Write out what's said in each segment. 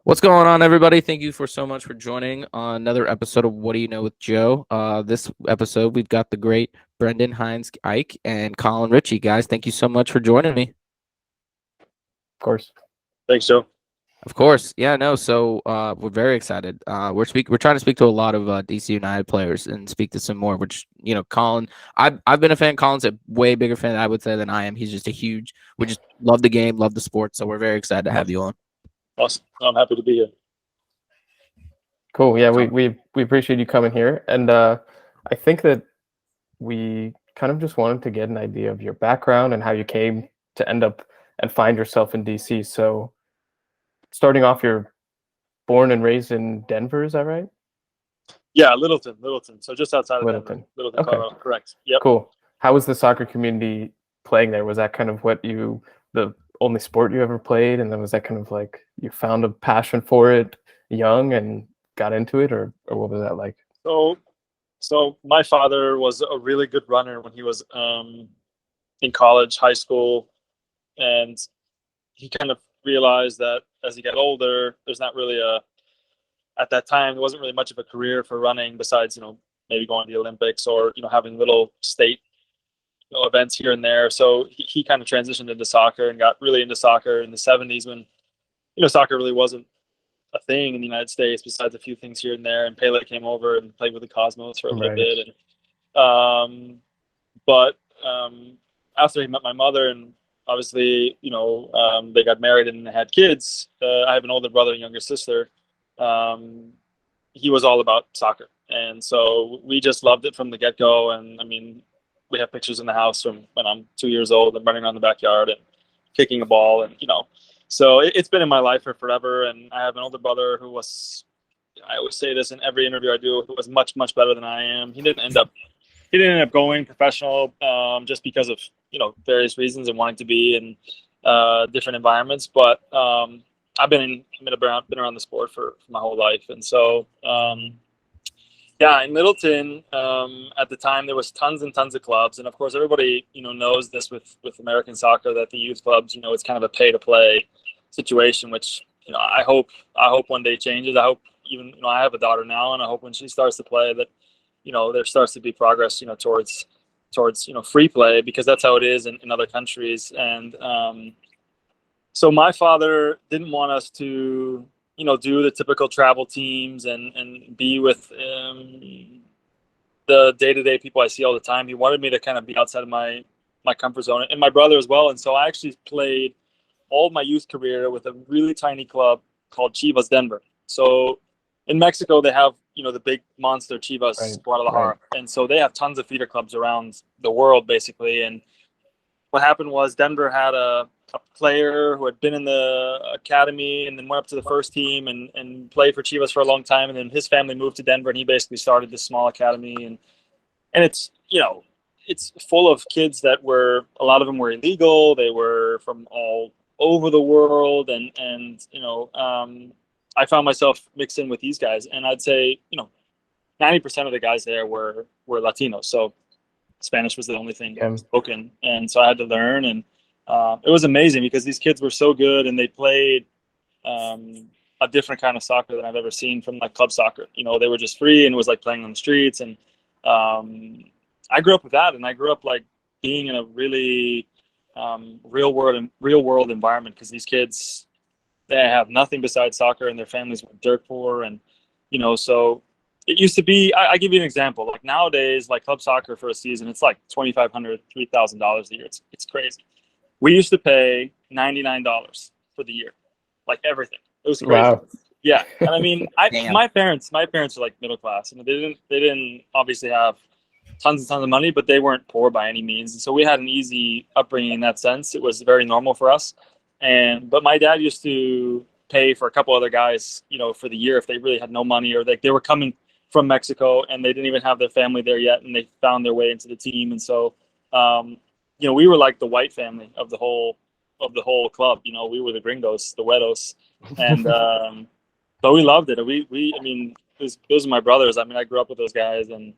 What's going on, everybody? Thank you for so much for joining on another episode of What Do You Know with Joe. This episode, we've got the great Brendan Hines Ike and Colin Richey. Guys, thank you so much for joining me. Of course. Thanks, Joe. Of course, yeah, no. So we're very excited. We're trying to speak to a lot of DC United players and speak to some more. Which Colin, I've been a fan. Colin's a way bigger fan, I would say, than I am. He's just a huge. We just love the game, love the sport. So we're very excited to have you on. Awesome. I'm happy to be here. Cool. Yeah, we appreciate you coming here, and I think that we kind of just wanted to get an idea of your background and how you came to end up and find yourself in DC. So, starting off, you're born and raised in Denver, is that right? Yeah, Littleton. So just outside of Littleton. Denver. Littleton, Okay. Colorado. Correct. Yep. Cool. How was the soccer community playing there? Was that kind of the only sport you ever played, and then was that kind of like you found a passion for it young and got into it, or what was that like? So my father was a really good runner when he was in college, high school, and he kind of realized that as he got older, there's not really at that time there wasn't really much of a career for running besides maybe going to the Olympics or having little state events here and there. So he kind of transitioned into soccer and got really into soccer in the 70s when soccer really wasn't a thing in the United States besides a few things here and there. And Pele came over and played with the Cosmos for a little bit. But after he met my mother and obviously, they got married and had kids. I have an older brother and younger sister. He was all about soccer. And so we just loved it from the get-go. And I mean, we have pictures in the house from when I'm 2 years old and running around the backyard and kicking a ball and, so it's been in my life for forever. And I have an older brother who was, I always say this in every interview I do, who was much, much better than I am. He didn't end up going professional just because of, various reasons and wanting to be in different environments. But I've been around the sport for my whole life. And so, in Middleton, at the time, there was tons and tons of clubs. And of course, everybody, knows this with American soccer, that the youth clubs, it's kind of a pay to play situation, which, I hope one day changes. I hope even, I have a daughter now, and I hope when she starts to play that, there starts to be progress, towards, free play, because that's how it is in other countries. And so my father didn't want us to, do the typical travel teams and be with the day-to-day people I see all the time. He wanted me to kind of be outside of my comfort zone, and my brother as well. And so I actually played all of my youth career with a really tiny club called Chivas Denver. So in Mexico, they have, the big monster Chivas Guadalajara. Right. And so they have tons of feeder clubs around the world, basically. And what happened was Denver had a player who had been in the academy and then went up to the first team and played for Chivas for a long time. And then his family moved to Denver, and he basically started this small academy. And it's, it's full of kids that a lot of them were illegal. They were from all over the world. And I found myself mixed in with these guys. And I'd say, 90% of the guys there were Latinos. So Spanish was the only thing spoken. And so I had to learn. And it was amazing because these kids were so good, and they played a different kind of soccer than I've ever seen from like club soccer. They were just free, and it was like playing on the streets. And I grew up with that, and I grew up like being in a really real world environment, because these kids, they have nothing besides soccer, and their families were dirt poor. And so it used to be, I give you an example, like nowadays, like club soccer for a season, it's like $2,500, $3,000 a year. It's crazy. We used to pay $99 for the year, like everything. It was crazy. Wow. Yeah, and I mean, my parents are like middle class, and they didn't obviously have tons and tons of money, but they weren't poor by any means. And so we had an easy upbringing in that sense. It was very normal for us. But my dad used to pay for a couple other guys, for the year if they really had no money, or like they were coming from Mexico and they didn't even have their family there yet, and they found their way into the team. And so, we were like the white family of the whole club. We were the gringos, the wetos, and but we loved it. Those are my brothers. I mean, I grew up with those guys, and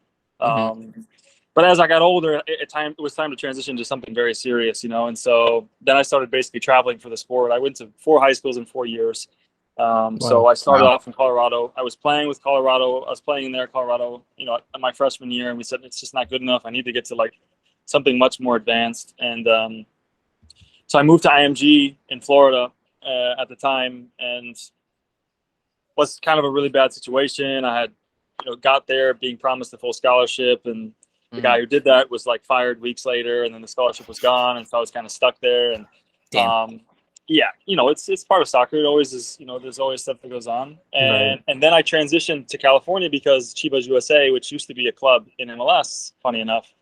but as I got older, it was time to transition to something very serious, And so then I started basically traveling for the sport. I went to 4 high schools in 4 years. So I started Wow. off in Colorado. I was playing with Colorado. I was playing in there, Colorado, at my freshman year, and we said it's just not good enough. I need to get to like something much more advanced. And so I moved to IMG in Florida at the time, and was kind of a really bad situation. I had, got there being promised a full scholarship, and the guy who did that was like fired weeks later, and then the scholarship was gone, and so I was kind of stuck there. And yeah, it's part of soccer. It always is. There's always stuff that goes on, and then I transitioned to California because Chivas USA, which used to be a club in MLS, funny enough,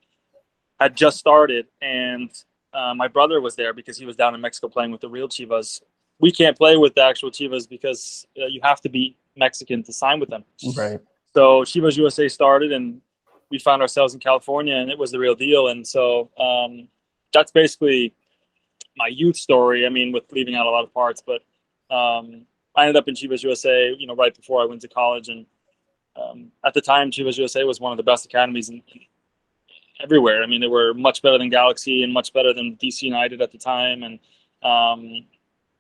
had just started, and my brother was there because he was down in Mexico playing with the real Chivas. We can't play with the actual Chivas because you have to be Mexican to sign with them. Right. So Chivas USA started, and we found ourselves in California, and it was the real deal. And so that's basically my youth story. I mean, with leaving out a lot of parts, but I ended up in Chivas USA, right before I went to college. And at the time, Chivas USA was one of the best academies in everywhere. I mean, they were much better than Galaxy and much better than DC United at the time. And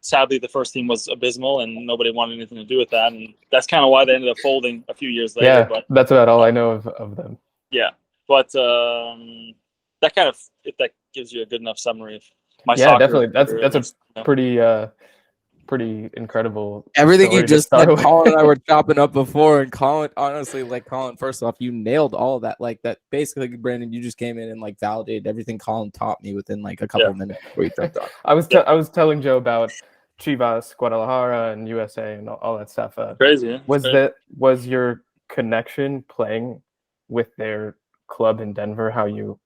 sadly, the first team was abysmal, and nobody wanted anything to do with that. And that's kind of why they ended up folding a few years later. Yeah, but that's about all I know of them. Yeah, but that kind of, if that gives you a good enough summary of my yeah, soccer definitely. career, That's a pretty incredible. Everything you story to just start said, with. Colin and I were chopping up before, and Colin, honestly, like Colin, first off, you nailed all of that. Like that, basically, Brandon, you just came in and like validated everything Colin taught me within like a couple of minutes before you jumped on. I was telling Joe about Chivas, Guadalajara, and USA, and all that stuff. Crazy. Yeah? Was your connection playing with their club in Denver? How you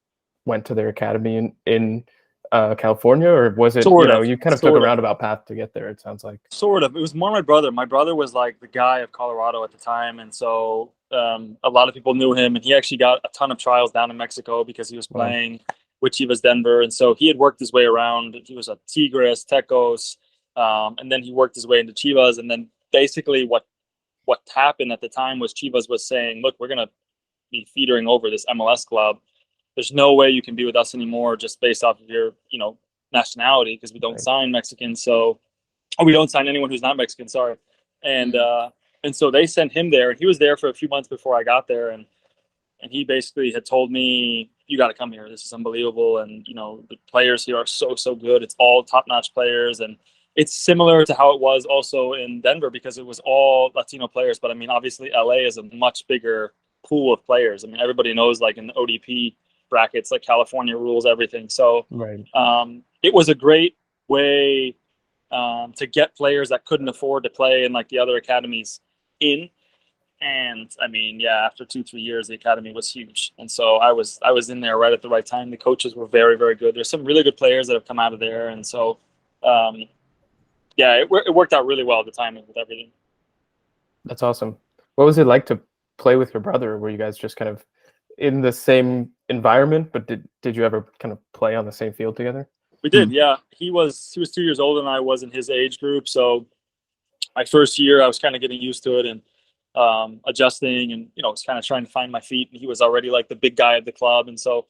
went to their academy in California, or was it you kind of took a roundabout path to get there? It sounds like sort of. It was more my brother. My brother was like the guy of Colorado at the time, and so a lot of people knew him. And he actually got a ton of trials down in Mexico because he was playing with Chivas Denver, and so he had worked his way around. He was at Tigres, Tecos, and then he worked his way into Chivas. And then basically what happened at the time was Chivas was saying, "Look, we're gonna be feedering over this MLS club. There's no way you can be with us anymore just based off of your, nationality, because we don't sign Mexicans. So, we don't sign anyone who's not Mexican. Sorry." And so they sent him there, and he was there for a few months before I got there. And he basically had told me, "You got to come here. This is unbelievable. And, the players here are so, so good. It's all top-notch players." And it's similar to how it was also in Denver because it was all Latino players. But I mean, obviously LA is a much bigger pool of players. I mean, everybody knows, like in the ODP brackets, like California rules everything. So it was a great way to get players that couldn't afford to play in like the other academies in. And I mean, yeah, after 2-3 years, the academy was huge. And so I was in there right at the right time. The coaches were very, very good. There's some really good players that have come out of there. And so, it worked out really well at the time with everything. That's awesome. What was it like to play with your brother? Were you guys just kind of in the same environment, but did you ever kind of play on the same field together? We did, yeah. He was 2 years older than I was in his age group. So my first year, I was kind of getting used to it and adjusting, and was kind of trying to find my feet. And he was already like the big guy of the club, and so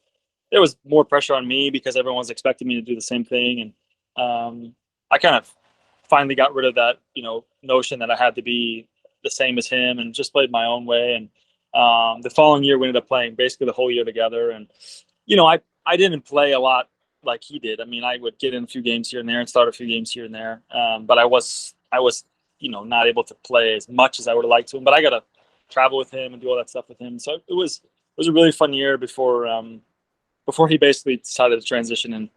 there was more pressure on me because everyone was expecting me to do the same thing. And I kind of finally got rid of that, notion that I had to be the same as him, and just played my own way. And the following year, we ended up playing basically the whole year together. And I didn't play a lot like he did. I mean, I would get in a few games here and there and start a few games here and there. But I was not able to play as much as I would have liked to. But I got to travel with him and do all that stuff with him. So it was a really fun year before he basically decided to transition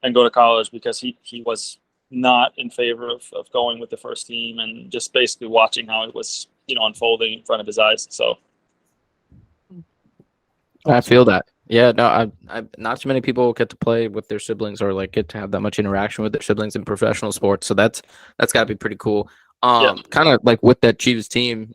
and go to college, because he was not in favor of going with the first team, and just basically watching how it was, unfolding in front of his eyes. So I feel that. Yeah, no, I not too many people get to play with their siblings or like get to have that much interaction with their siblings in professional sports. So that's got to be pretty cool. Kind of like with that Chivas team,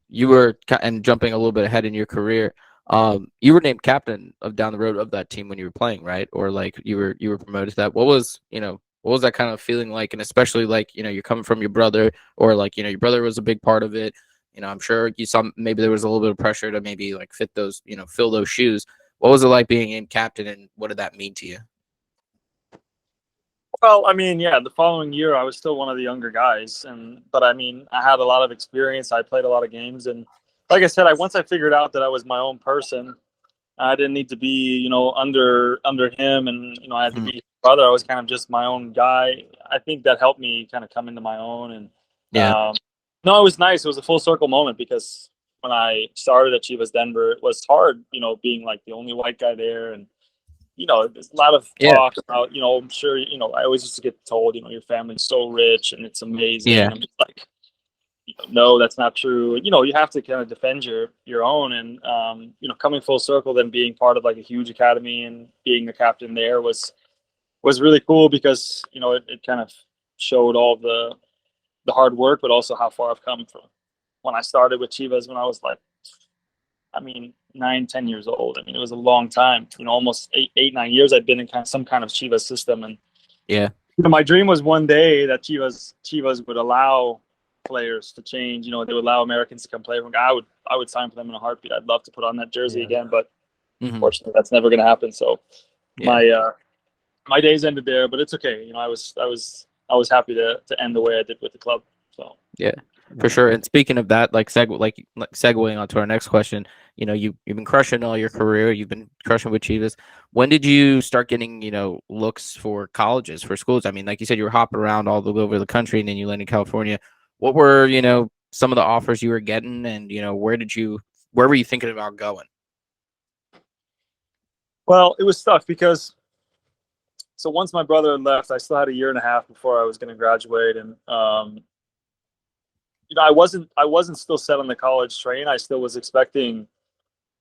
you were and jumping a little bit ahead in your career. You were named captain of down the road of that team when you were playing, right? Or like you were promoted to that. What was that kind of feeling like? And especially like, you're coming from your brother, or like, your brother was a big part of it. I'm sure you saw maybe there was a little bit of pressure to maybe like fit those, fill those shoes. What was it like being named captain, and what did that mean to you? Well, I mean, yeah, the following year I was still one of the younger guys, but I mean, I had a lot of experience. I played a lot of games, and like I said, once I figured out that I was my own person, I didn't need to be, under him, and I had to be his brother. I was kind of just my own guy. I think that helped me kind of come into my own, and Yeah. no, it was nice. It was a full circle moment because when I started at Chivas Denver, it was hard, being like the only white guy there, and there's a lot of Yeah. talk about, I'm sure, I always used to get told, your family's so rich and it's amazing. Yeah. I'm just like, no, that's not true. You have to kind of defend your own. And, coming full circle, then being part of like a huge academy and being a captain there was really cool because, it kind of showed all the hard work, but also how far I've come from when I started with Chivas when I was like, 9, 10 years old. I mean, it was a long time, almost 8, 9 years I'd been in some kind of Chivas system. And Yeah. my dream was one day that Chivas would allow players to change. They would allow Americans to come play. I would sign for them in a heartbeat. I'd love to put on that jersey again, but unfortunately, that's never going to happen. So my days ended there, but it's okay. I was happy to end the way I did with the club. So yeah, for sure. And speaking of that, like segueing onto our next question, you've been crushing all your career. You've been crushing with Chivas. When did you start getting, looks for colleges, for schools? I mean, like you said, you were hopping around all over the country, and then you landed in California. What were, some of the offers you were getting, and where were you thinking about going? Well, it was tough because so once my brother left, I still had a year and a half before I was going to graduate, and I wasn't still set on the college train. I still was expecting,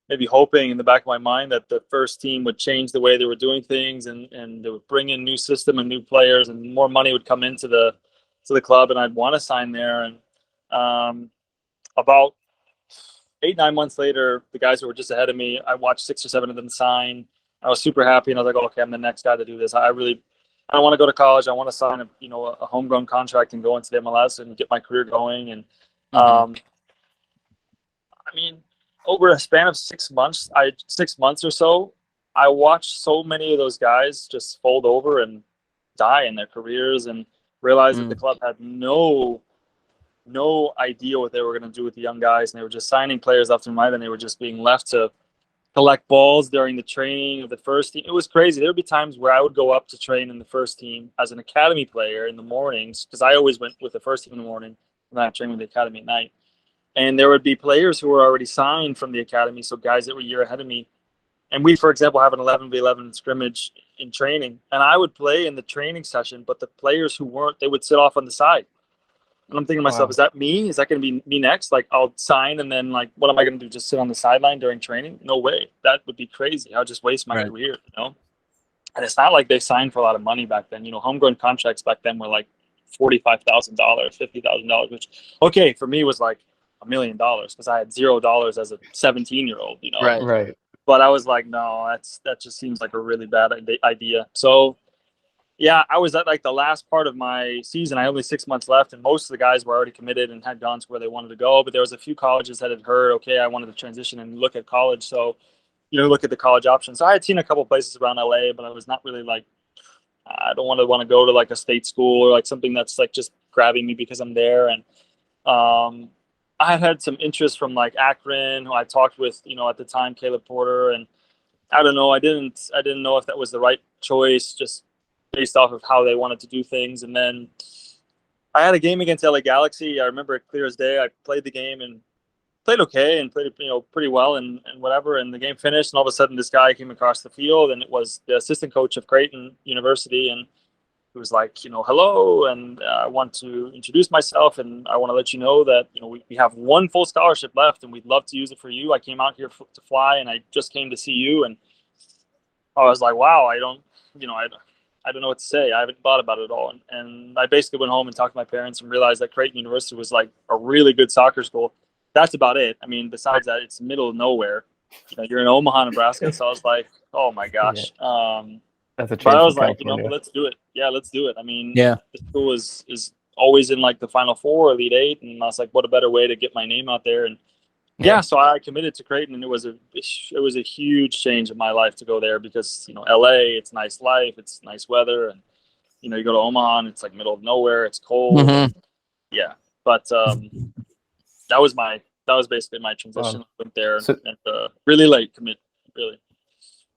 maybe hoping in the back of my mind that the first team would change the way they were doing things, and they would bring in new system and new players, and more money would come into the club, and I'd want to sign there. And about 8, 9 months later, the guys who were just ahead of me, I watched 6 or 7 of them sign. I was super happy, and I was like, okay, I'm the next guy to do this. I don't want to go to college. I want to sign a homegrown contract and go into the MLS and get my career going. And over a span of 6 months, 6 months or so, I watched so many of those guys just fold over and die in their careers, and realized that the club had no idea what they were going to do with the young guys, and they were just signing players left and right, and they were just being left to collect balls during the training of the first team. It was crazy. There would be times where I would go up to train in the first team as an academy player in the mornings, because I always went with the first team in the morning, and then I trained with the academy at night. And there would be players who were already signed from the academy, so guys that were a year ahead of me. And we, for example, have an 11v11 scrimmage in training, and I would play in the training session, but the players who weren't, they would sit off on the side. And I'm thinking to myself, Is that me? Is that going to be me next? Like, I'll sign, and then, like, what am I going to do? Just sit on the sideline during training? No way. That would be crazy. I'll just waste my career, And it's not like they signed for a lot of money back then. Homegrown contracts back then were like $45,000, $50,000, which, okay, for me was like $1 million because I had $0 as a 17-year-old, Right. But I was like, no, that just seems like a really bad idea. So, yeah, I was at like the last part of my season. I had only 6 months left, and most of the guys were already committed and had gone to where they wanted to go. But there was a few colleges that had heard, okay, I wanted to transition and look at college. So, look at the college options. So I had seen a couple places around LA, but I was not really like, I don't want to go to like a state school or like something that's like just grabbing me because I'm there. And I had some interest from like Akron, who I talked with, at the time, Caleb Porter, and I don't know. I didn't know if that was the right choice, just based off of how they wanted to do things. And then I had a game against LA Galaxy. I remember it clear as day. I played the game and played okay and played pretty well and whatever. And the game finished, and all of a sudden this guy came across the field, and it was the assistant coach of Creighton University, and he was like, hello, and I want to introduce myself, and I want to let you know that we have one full scholarship left, and we'd love to use it for you. I came out here to fly, and I just came to see you. And I was like, wow, I don't know what to say. I haven't thought about it at all. And I basically went home and talked to my parents and realized that Creighton University was like a really good soccer school. That's about it. I mean, besides that, it's middle of nowhere. You're in Omaha, Nebraska. So I was like, oh my gosh. That's a change. But I was like, let's do it. Yeah, let's do it. I mean, the school is always in like the Final Four, Elite Eight. And I was like, what a better way to get my name out there. And so I committed to Creighton, and it was a huge change in my life to go there because, LA, it's nice life, it's nice weather, and you know, you go to Omaha and it's like middle of nowhere, it's cold. Mhm. Yeah, but that was basically my transition. Wow. Went there So- and really late commit. Really.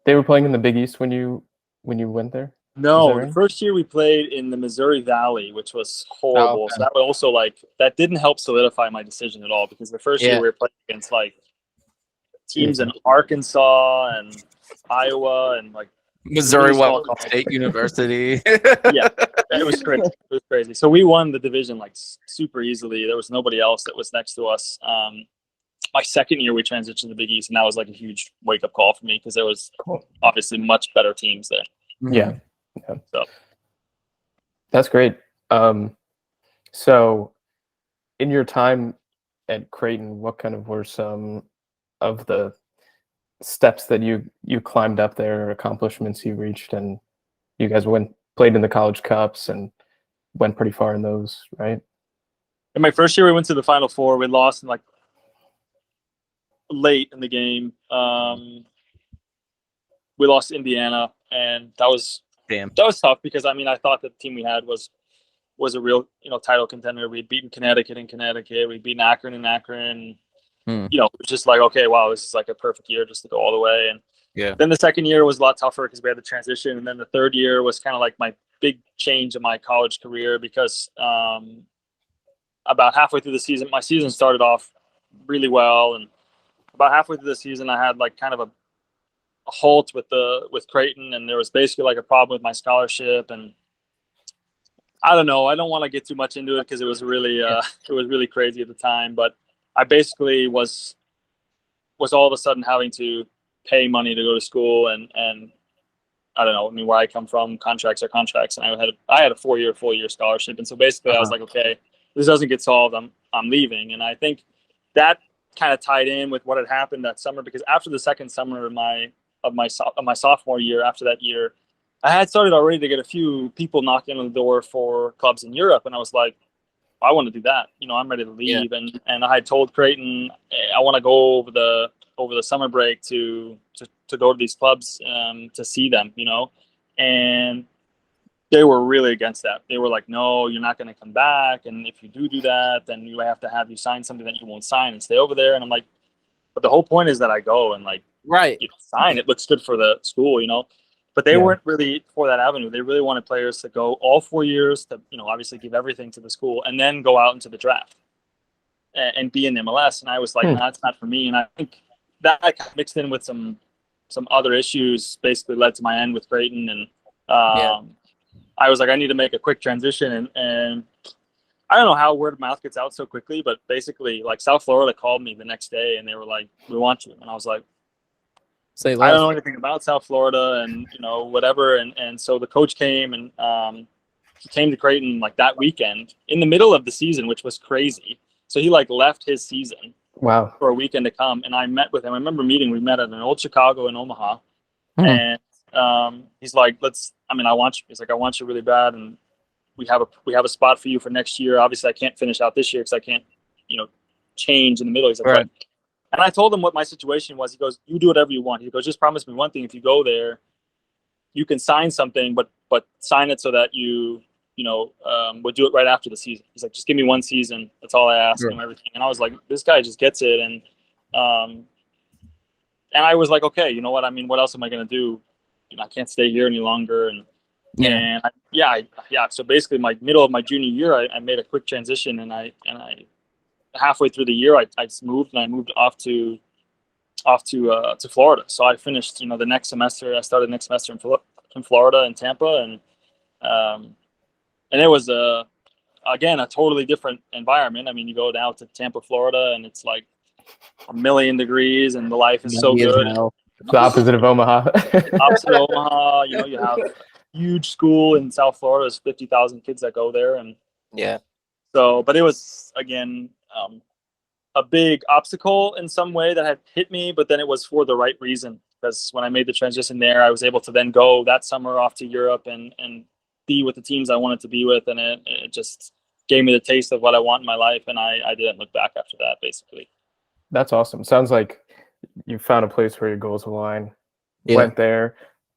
They were playing in the Big East when you went there? No, right? the first year we played in the Missouri Valley, which was horrible. okay. So that was also like that didn't help solidify my decision at all because the first year Yeah. we were playing against like teams in Arkansas and Iowa and like Missouri really small Washington college. State University. Yeah, it was crazy. It was crazy. So we won the division like super easily. There was nobody else that was next to us. My second year we transitioned to the Big East, and that was like a huge wake up call for me because there was obviously much better teams there. Yeah. So That's great. So in your time at Creighton, what kind of were some of the steps that you climbed up there, accomplishments you reached, and you guys played in the college cups and went pretty far in those, right? in my first year we went to the Final Four. We lost in like late in the game. We lost to Indiana, and that was tough because I mean I thought that the team we had was a real title contender. We'd beaten Connecticut in Connecticut. We'd beaten Akron in Akron. Hmm. It was just like, okay, wow, this is like a perfect year just to go all the way. And then the second year was a lot tougher because we had the transition, and then the third year was kind of like my big change in my college career because about halfway through the season, my season started off really well, and about halfway through the season, I had like kind of a halt with Creighton, and there was basically like a problem with my scholarship, and I don't know. I don't want to get too much into it because it was really crazy at the time. But I basically was all of a sudden having to pay money to go to school, and I don't know. I mean, where I come from, contracts are contracts, and I had a full year scholarship, and so basically I was like, okay, this doesn't get solved, I'm leaving, and I think that kind of tied in with what had happened that summer because after the second summer of my sophomore year, after that year, I had started already to get a few people knocking on the door for clubs in Europe, and I was like, I want to do that. I'm ready to leave, and I had told Creighton I want to go over the summer break to go to these clubs to see them, and they were really against that. They were like, no, you're not going to come back, and if you do that, then you have to have you sign something that you won't sign and stay over there. And I'm like, but the whole point is that I go and like sign. It looks good for the school, but they weren't really for that avenue. They really wanted players to go all 4 years to obviously give everything to the school and then go out into the draft and be in MLS. And I was like, nah, that's not for me. And I think that kind of mixed in with some other issues basically led to my end with Creighton. And I was like, I need to make a quick transition. And I don't know how word of mouth gets out so quickly, but basically like South Florida called me the next day and they were like, we want you. And I was like, I don't know anything about South Florida and, whatever. And so the coach came and he came to Creighton like that weekend in the middle of the season, which was crazy. So he like left his season for a weekend to come. And I met with him. I remember we met at an old Chicago in Omaha. And he's like, I want you. He's like, I want you really bad. And we have a spot for you for next year. Obviously I can't finish out this year because I can't, change in the middle. He's like, right. And I told him what my situation was. He goes, you do whatever you want. He goes, just promise me one thing. If you go there, you can sign something, but sign it so that you would do it right after the season. He's like, just give me one season. That's all I ask and everything. And I was like, this guy just gets it. And I was like, okay, you know what? I mean, what else am I going to do? I can't stay here any longer. And so basically my middle of my junior year, I made a quick transition and I halfway through the year, I just moved and I moved off to Florida. So I finished, the next semester. I started next semester in Florida in Tampa, and it was again a totally different environment. I mean, you go down to Tampa, Florida, and it's like 1,000,000 degrees, and the life is so good. It's the opposite of Omaha. Opposite of Omaha, you have a huge school in South Florida. There's 50,000 kids that go there, and so, but it was again. A big obstacle in some way that had hit me, but then it was for the right reason because when I made the transition there, I was able to then go that summer off to Europe and be with the teams I wanted to be with, and it just gave me the taste of what I want in my life, and I didn't look back after that, basically. That's awesome. Sounds like you found a place where your goals align, went there,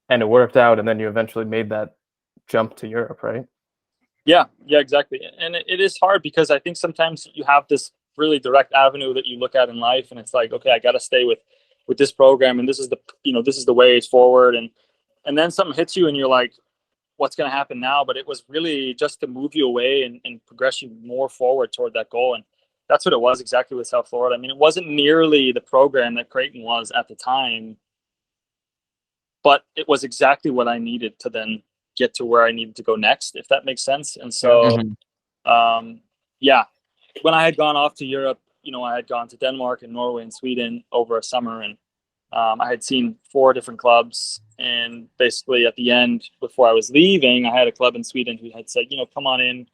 and it worked out, and then you eventually made that jump to Europe, right? Yeah, exactly. And it is hard because I think sometimes you have this really direct avenue that you look at in life, and it's like, okay, I got to stay with this program, and this is the way forward, and then something hits you, and you're like, what's going to happen now? But it was really just to move you away and progress you more forward toward that goal, and that's what it was exactly with South Florida. I mean, it wasn't nearly the program that Creighton was at the time, but it was exactly what I needed to then get to where I needed to go next, if that makes sense. And so, yeah, when I had gone off to Europe, I had gone to Denmark and Norway and Sweden over a summer, and I had seen 4 different clubs. And basically at the end, before I was leaving, I had a club in Sweden who had said, come on in,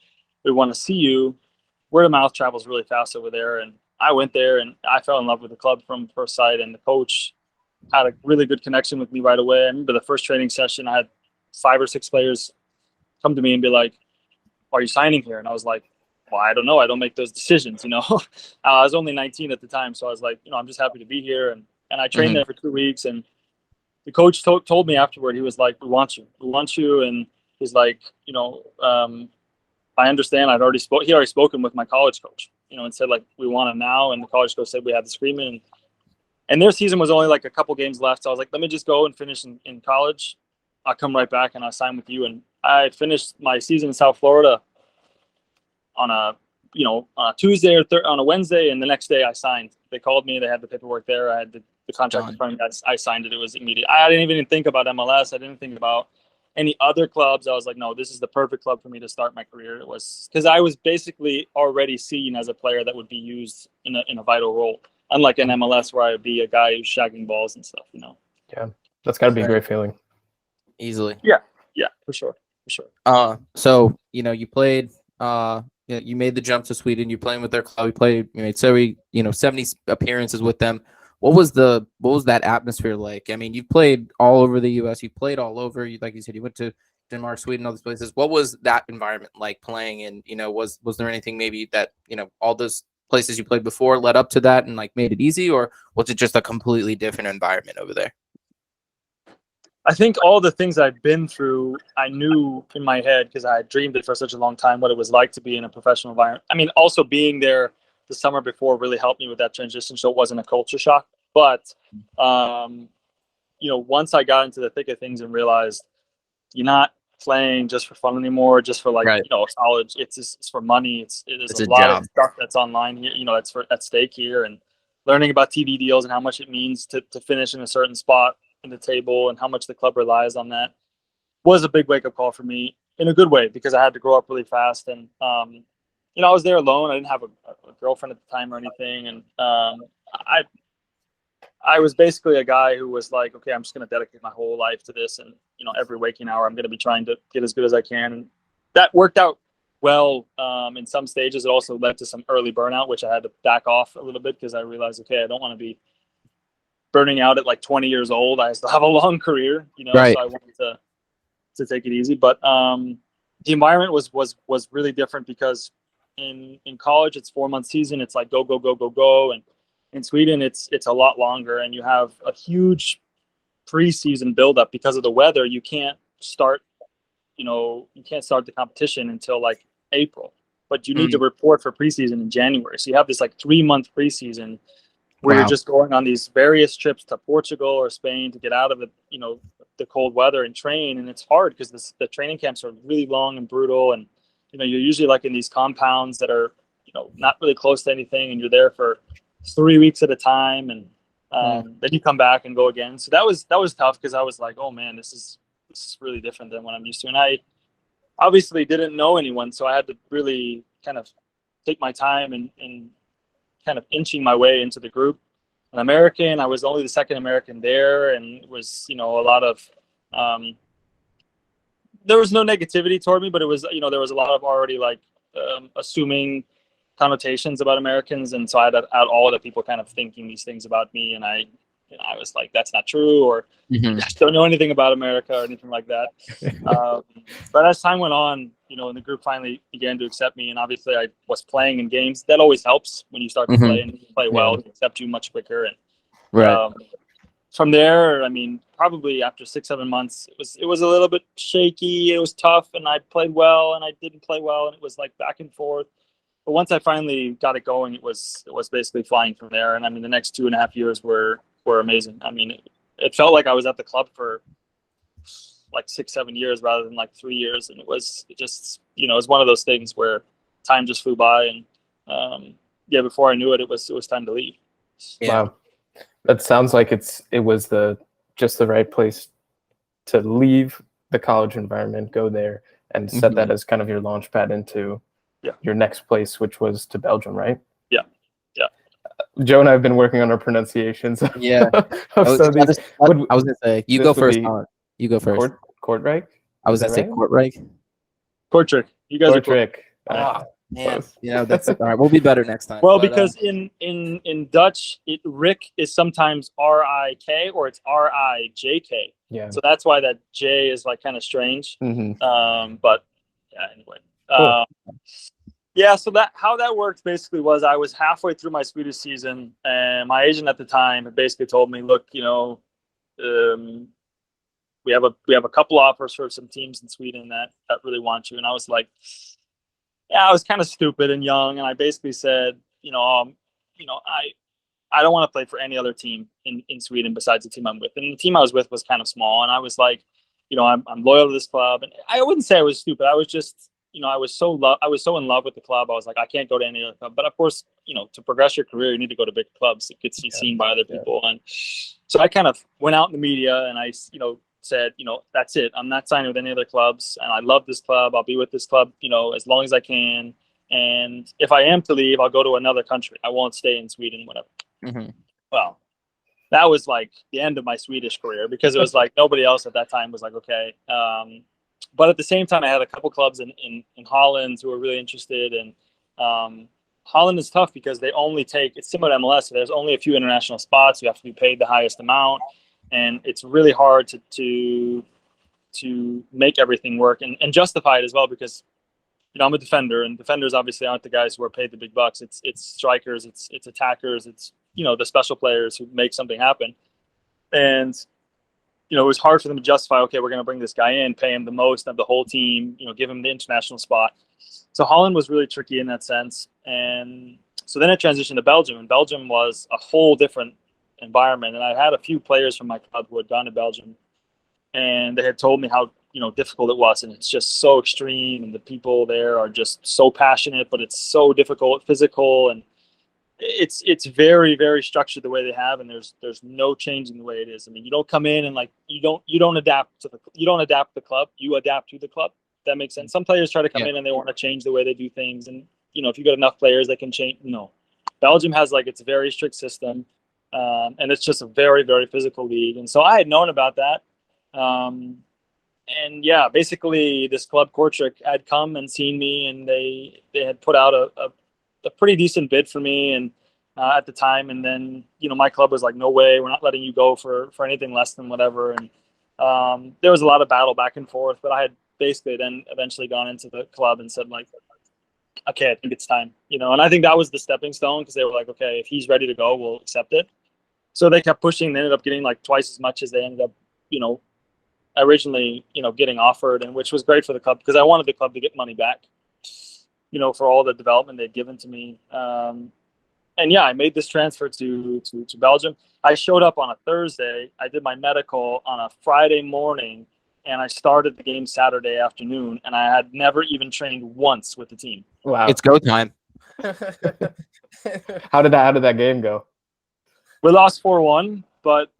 we want to see you. Word of mouth travels really fast over there. And I went there and I fell in love with the club from first sight, and the coach had a really good connection with me right away. I remember the first training session, I had 5 or 6 players come to me and be like, are you signing here? And I was like, well, I don't know. I don't make those decisions, I was only 19 at the time. So I was like, I'm just happy to be here. And I trained there for 2 weeks. And the coach told me afterward, he was like, we want you. And he's like, I understand. He already spoken with my college coach, and said like, we want him now. And the college coach said we have this agreement. And their season was only like a couple games left. So I was like, let me just go and finish in college. I'll come right back and I'll sign with you. And I finished my season in South Florida on a Tuesday or on a Wednesday. And the next day I signed. They called me. They had the paperwork there. I had the contract in front of me. I signed it. It was immediate. I didn't even think about MLS. I didn't think about any other clubs. I was like, no, this is the perfect club for me to start my career. It was because I was basically already seen as a player that would be used in a vital role. Unlike in MLS, where I'd be a guy who's shagging balls and stuff, Yeah, that's got to be a great feeling. Easily. Yeah, for sure. So you played. You made the jump to Sweden. You playing with their club. You made 70 appearances with them. What was that atmosphere like? I mean, you played all over the U.S. You played all over. Like you said, you went to Denmark, Sweden, all these places. What was that environment like playing in? Was there anything maybe that all those places you played before led up to that and like made it easy, or was it just a completely different environment over there? I think all the things I've been through, I knew in my head because I had dreamed it for such a long time what it was like to be in a professional environment. I mean, also being there the summer before really helped me with that transition, so it wasn't a culture shock. But once I got into the thick of things and realized you're not playing just for fun anymore, just for like college. It's for money. It's a lot job. Of stuff that's online here. That's at stake here, and learning about TV deals and how much it means to finish in a certain spot in the table and how much the club relies on that was a big wake up call for me in a good way, because I had to grow up really fast. And I was there alone. I didn't have a girlfriend at the time or anything, and I was basically a guy who was like, okay, I'm just going to dedicate my whole life to this. And, every waking hour, I'm going to be trying to get as good as I can. And that worked out well in some stages. It also led to some early burnout, which I had to back off a little bit because I realized, okay, I don't want to be burning out at like 20 years old. I still have a long career, Right. So I wanted to take it easy. But the environment was really different because in college, it's 4-month season. It's like go, go, go, go, go. And in Sweden, it's a lot longer, and you have a huge preseason buildup because of the weather. You can't start the competition until like April, but you need to report for preseason in January. So you have this like 3-month preseason where you're just going on these various trips to Portugal or Spain to get out of the cold weather and train. And it's hard because the training camps are really long and brutal, and you're usually like in these compounds that are not really close to anything, and you're there for 3 weeks at a time, and then you come back and go again. So that was tough because I was like, oh man, this is really different than what I'm used to. And I obviously didn't know anyone, so I had to really kind of take my time and kind of inching my way into the group. An American, I was only the second American there, and it was a lot of there was no negativity toward me, but it was there was a lot of already like assuming connotations about Americans, and so I had all the people kind of thinking these things about me, and I was like, that's not true, or I don't know anything about America or anything like that. But as time went on, and the group finally began to accept me, and obviously I was playing in games. That always helps when you start to play and play well, to accept you much quicker. And from there, I mean, probably after 6-7 months, it was a little bit shaky. It was tough, and I played well, and I didn't play well, and it was like back and forth. But once I finally got it going, it was basically flying from there. And I mean, the next 2.5 years were amazing. I mean, it felt like I was at the club for like 6-7 years rather than like 3 years, and it just it was one of those things where time just flew by, and before I knew it, it was time to leave. Yeah. Wow. That sounds like it was just the right place to leave the college environment, go there, and set that as kind of your launch pad into your next place, which was to Belgium, right? Yeah. Joe and I have been working on our pronunciations. Yeah. I was gonna say you go first. You go first. Kortrijk? I was gonna say Kortrijk. Kortrijk. You guys Kortrijk. Man, that's all right. We'll be better next time. Well, because in Dutch, Rick is sometimes R-I-K or it's R-I-J-K. Yeah. So that's why that J is like kind of strange. Mm-hmm. But yeah, anyway. Cool. So how that worked basically was I was halfway through my Swedish season, and my agent at the time had basically told me, look, we have a couple offers for some teams in Sweden that really want you. And I was like, I was kind of stupid and young, and I basically said, I don't want to play for any other team in Sweden besides the team I'm with. And the team I was with was kind of small, and I was like, I'm loyal to this club. And I wouldn't say I was stupid. I was just, I was so in love with the club. I was like, I can't go to any other club. But of course, to progress your career, you need to go to big clubs that get seen by other people. And so I kind of went out in the media, and I, said, that's it. I'm not signing with any other clubs, and I love this club. I'll be with this club, as long as I can. And if I am to leave, I'll go to another country. I won't stay in Sweden, whatever. Mm-hmm. Well, that was like the end of my Swedish career, because it was like nobody else at that time was like, okay. But at the same time, I had a couple clubs in Holland who were really interested. And Holland is tough because they only it's similar to MLS. So there's only a few international spots. You have to be paid the highest amount. And it's really hard to make everything work and justify it as well, because I'm a defender, and defenders obviously aren't the guys who are paid the big bucks. It's strikers, it's attackers, it's the special players who make something happen. And it was hard for them to justify, okay, we're going to bring this guy in, pay him the most of the whole team, give him the international spot. So Holland was really tricky in that sense. And so then it transitioned to Belgium, and Belgium was a whole different environment. And I had a few players from my club who had gone to Belgium, and they had told me how difficult it was, and it's just so extreme, and the people there are just so passionate, but it's so difficult, physical, and it's very, very structured the way they have, and there's no changing the way it is. I mean, you don't come in and like you don't adapt the club, you adapt to the club. That makes sense. Some players try to come in and they want to change the way they do things, and if you got enough players that can change. No, Belgium has it's a very strict system. And it's just a very, very physical league. And so I had known about that. And basically this club, Kortrijk, had come and seen me, and they had put out a pretty decent bid for me. And at the time, and then, my club was like, no way, we're not letting you go for anything less than whatever. And there was a lot of battle back and forth, but I had basically then eventually gone into the club and said, like, okay, I think it's time, and I think that was the stepping stone, because they were like, okay, if he's ready to go, we'll accept it. So they kept pushing. They ended up getting like twice as much as they ended up, originally, getting offered, and which was great for the club, because I wanted the club to get money back, for all the development they'd given to me. And I made this transfer to Belgium. I showed up on a Thursday. I did my medical on a Friday morning, and I started the game Saturday afternoon, and I had never even trained once with the team. Wow. It's go time. How did that game go? We lost 4-1, but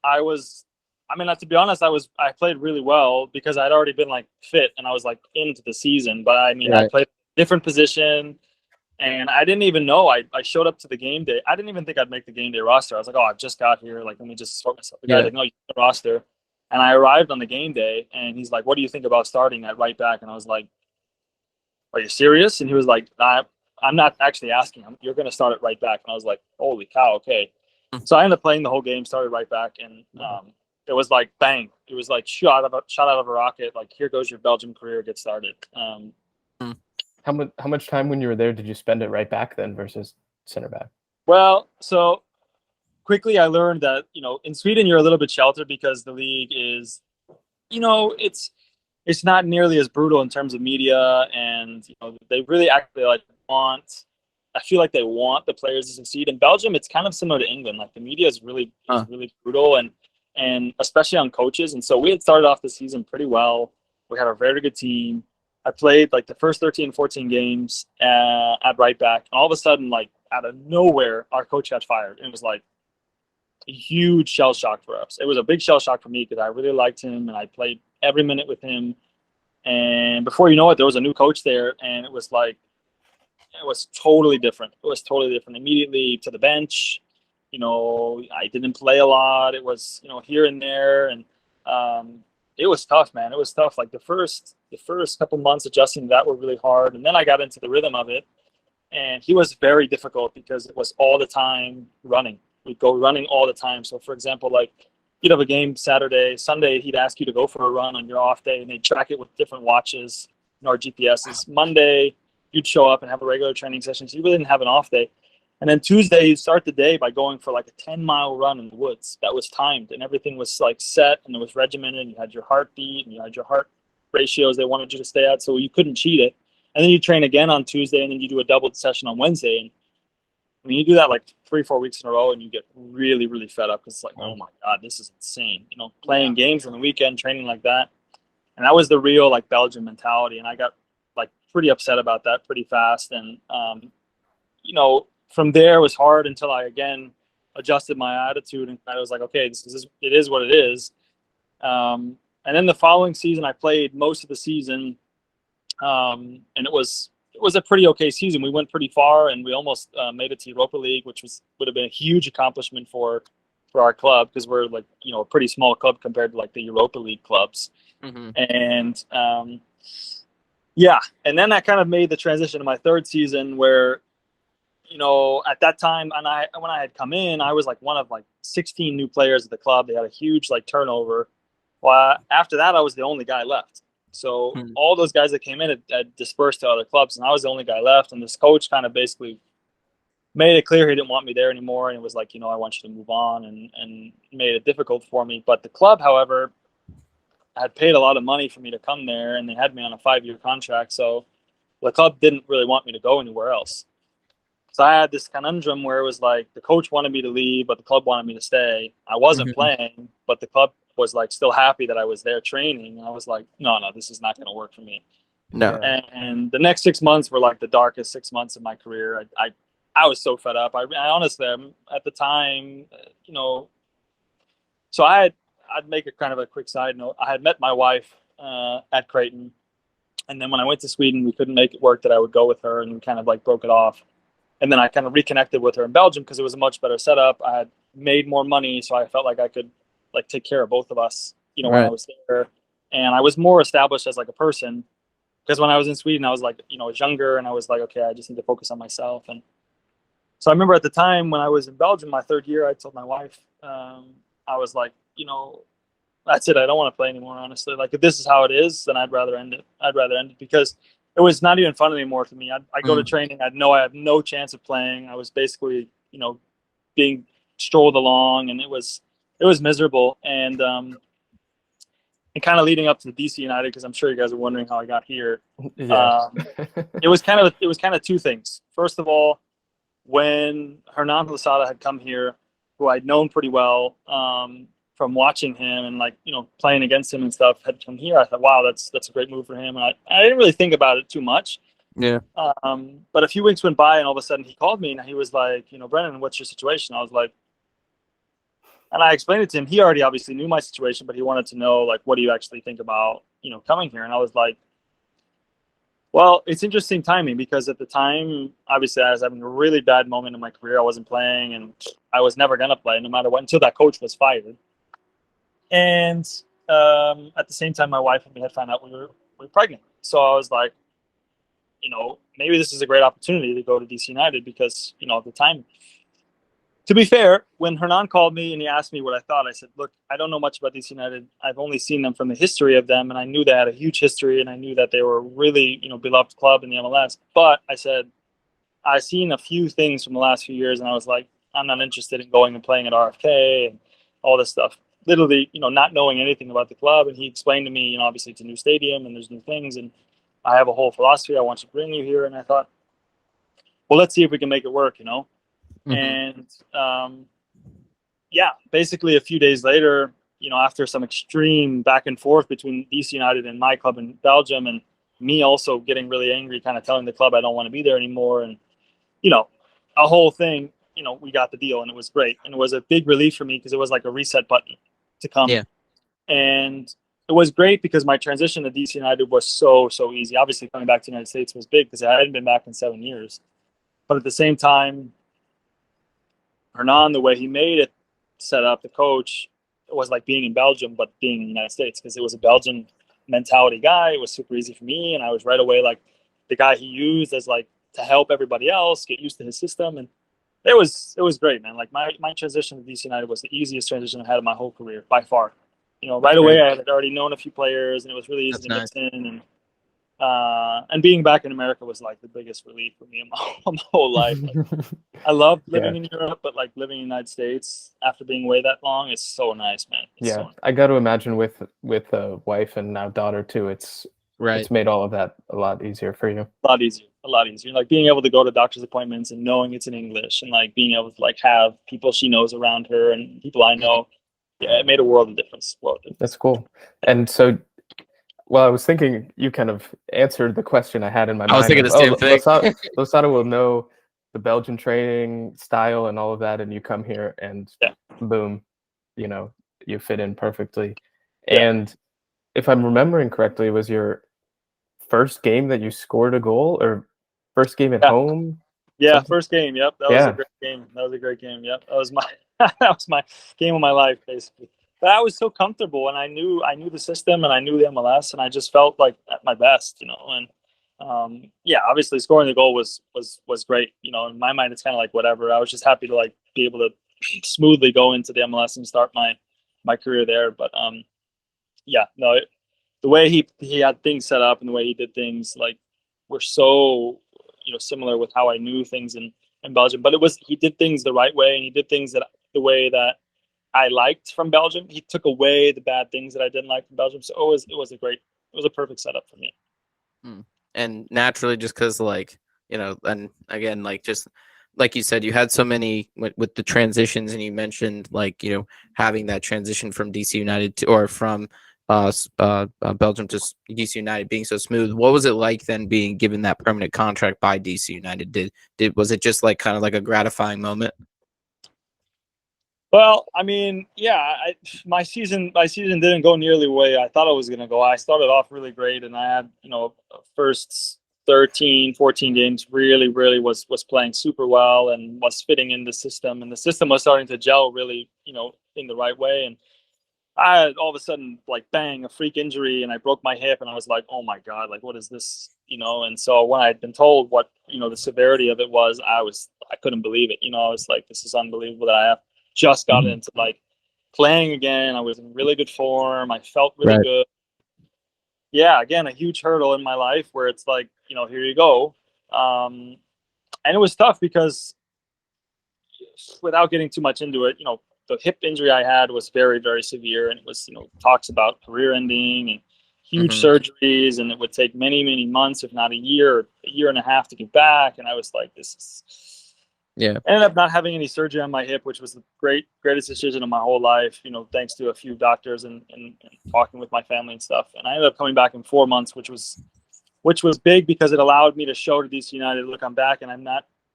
to be honest, I played really well, because I'd already been like fit, and I was like into the season. But I played a different position, and I didn't even know. I showed up to the game day. I didn't even think I'd make the game day roster. I was like, oh, I've just got here. Like, let me just sort myself. The guy's like, no, you're on the roster. And I arrived on the game day, and he's like, what do you think about starting at right back? And I was like, are you serious? And he was like, I'm not actually asking. You're going to start at right back. And I was like, holy cow, okay. So I ended up playing the whole game, started right back, and it was like bang. It was like shot out of a rocket. Like, here goes your Belgium career, get started. How much time when you were there did you spend at right back then versus center back? Well, so quickly I learned that, in Sweden, you're a little bit sheltered because the league is, it's not nearly as brutal in terms of media, and they really actually want. I feel like they want the players to succeed. In Belgium, it's kind of similar to England. Like the media is really brutal, and especially on coaches. And so we had started off the season pretty well. We had a very good team. I played like the first 13, 14 games at right back, and all of a sudden, like out of nowhere, our coach got fired. And it was like a huge shell shock for us. It was a big shell shock for me because I really liked him and I played every minute with him. And before you know it, there was a new coach there, and it was totally different. It was totally different. Immediately to the bench, I didn't play a lot. It was, here and there, and it was tough, man. It was tough. Like the first couple months adjusting to that were really hard, and then I got into the rhythm of it. And he was very difficult because it was all the time running. We'd go running all the time. So, for example, like you'd have a game Saturday, Sunday, he'd ask you to go for a run on your off day, and they'd track it with different watches and our GPSs. Monday, you'd show up and have a regular training session, so you really didn't have an off day. And then Tuesday, you'd start the day by going for like a 10-mile run in the woods that was timed, and everything was like set and it was regimented. You had your heartbeat and you had your heart ratios they wanted you to stay at, so you couldn't cheat it. And then you train again on Tuesday, and then you do a double session on Wednesday. And I mean, you do that like 3-4 weeks in a row, and you get really, really fed up because it's like, oh my God, this is insane. Playing games on the weekend, training like that. And that was the real like Belgian mentality. And I got like pretty upset about that pretty fast. And, from there it was hard until I again adjusted my attitude and I was like, okay, it is what it is. And then the following season, I played most of the season. And it was a pretty okay season. We went pretty far, and we almost made it to Europa League, which would have been a huge accomplishment for our club because we're like a pretty small club compared to like the Europa League clubs. Mm-hmm. And and then I kind of made the transition to my third season where at that time, and when I had come in, I was like one of like 16 new players at the club. They had a huge like turnover. Well, after that, I was the only guy left. So all those guys that came in had dispersed to other clubs, and I was the only guy left. And this coach kind of basically made it clear he didn't want me there anymore, and it was like, I want you to move on, and made it difficult for me. But the club, however, had paid a lot of money for me to come there, and they had me on a 5-year contract. So the club didn't really want me to go anywhere else. So I had this conundrum where it was like the coach wanted me to leave, but the club wanted me to stay. I wasn't playing, but the club was like still happy that I was there training. And I was like, no, this is not going to work for me. No. And the next 6 months were like the darkest 6 months of my career. I was so fed up. I honestly, at the time, so I'd make a kind of a quick side note. I had met my wife at Creighton. And then when I went to Sweden, we couldn't make it work that I would go with her, and we kind of like broke it off. And then I kind of reconnected with her in Belgium because it was a much better setup. I had made more money, so I felt like I could like take care of both of us, when I was there. And I was more established as like a person because when I was in Sweden, I was like, I was younger, and I was like, okay, I just need to focus on myself. And so I remember at the time when I was in Belgium, my third year, I told my wife, I was like, that's it. I don't want to play anymore, honestly. Like if this is how it is, then I'd rather end it because it was not even fun anymore to me. I go to training. I'd know I have no chance of playing. I was basically, being strolled along, and it was miserable. And kind of leading up to the DC United, because I'm sure you guys are wondering how I got here. Yeah. It was kind of two things. First of all, when Hernan Losada had come here, who I'd known pretty well from watching him and like playing against him and stuff, had come here, I thought, wow, that's a great move for him. And I didn't really think about it too much. Yeah. But a few weeks went by, and all of a sudden he called me, and he was like, Brendan, what's your situation? I was like, and I explained it to him. He already obviously knew my situation, but he wanted to know, like, what do you actually think about, coming here? And I was like, well, it's interesting timing because at the time, obviously, I was having a really bad moment in my career. I wasn't playing, and I was never going to play no matter what until that coach was fired. And at the same time, my wife and me had found out we were pregnant. So I was like, maybe this is a great opportunity to go to DC United because, at the time, to be fair, when Hernan called me and he asked me what I thought, I said, look, I don't know much about DC United. I've only seen them from the history of them, and I knew they had a huge history, and I knew that they were a really, beloved club in the MLS. But I said, I've seen a few things from the last few years, and I was like, I'm not interested in going and playing at RFK and all this stuff. Literally, not knowing anything about the club. And he explained to me, obviously it's a new stadium and there's new things. And I have a whole philosophy. I want to bring you here. And I thought, well, let's see if we can make it work, Mm-hmm. And basically a few days later, after some extreme back and forth between DC United and my club in Belgium, and me also getting really angry, kind of telling the club I don't want to be there anymore. And, a whole thing, we got the deal and it was great. And it was a big relief for me because it was like a reset button to come. Yeah. And it was great because my transition to DC United was so easy. Obviously, coming back to the United States was big because I hadn't been back in 7 years. But at the same time, Hernan, the way he made it set up, the coach, it was like being in Belgium, but being in the United States because it was a Belgian mentality guy. It was super easy for me. And I was right away like the guy he used as like to help everybody else get used to his system. And it was great, man. Like my transition to DC United was the easiest transition I had in my whole career by far. Right away I had already known a few players and it was really easy to mix in. And being back in America was like the biggest relief for me in my whole life. Like, I love living in Europe, but like living in the United States after being away that long is so nice, man. It's so nice. I got to imagine with a wife and now daughter too, it's made all of that a lot easier for you. A lot easier. Like being able to go to doctor's appointments and knowing it's in English and like being able to like have people she knows around her and people I know. Yeah, it made a world of difference. That's cool. And so, well, I was thinking you kind of answered the question I had in my mind. I was thinking the same thing. Losada will know the Belgian training style and all of that, and you come here and boom, you fit in perfectly. Yeah. And if I'm remembering correctly, it was your first game that you scored a goal, or first game at home? Yeah, something? First game. Yep, that was a great game. Yep, that was my game of my life, basically. But I was so comfortable, and I knew the system, and I knew the MLS, and I just felt like at my best, And obviously scoring the goal was great. In my mind, it's kind of like whatever. I was just happy to like be able to smoothly go into the MLS and start my career there. But the way he had things set up and the way he did things like were so similar with how I knew things in Belgium. But he did things the right way, and he did things the way that I liked from Belgium. He took away the bad things that I didn't like from Belgium. So it was a perfect setup for me. And naturally, just because and again, like just like you said, you had so many with the transitions, and you mentioned having that transition from DC United to, or from Belgium to DC United being so smooth. What was it like then being given that permanent contract by DC United? Was it just like kind of like a gratifying moment? Well, I mean, my season didn't go nearly the way I thought it was going to go. I started off really great, and I had, first 13, 14 games really was playing super well and was fitting in the system. And the system was starting to gel really, in the right way. And I had all of a sudden, like, bang, a freak injury, and I broke my hip, and I was like, oh my God, like, what is this? And so when I had been told what, the severity of it was, I couldn't believe it. I was like, this is unbelievable that I have just got into like playing again. I was in really good form. I felt really good. Yeah, again, a huge hurdle in my life where it's like, here you go. And it was tough because without getting too much into it, the hip injury I had was very, very severe, and it was, talks about career ending and huge surgeries, and it would take many, many months, if not a year and a half to get back. And I was like, this is... I ended up not having any surgery on my hip, which was the greatest decision of my whole life, thanks to a few doctors and talking with my family and stuff. And I ended up coming back in 4 months, which was big because it allowed me to show to DC United, look, I'm back, and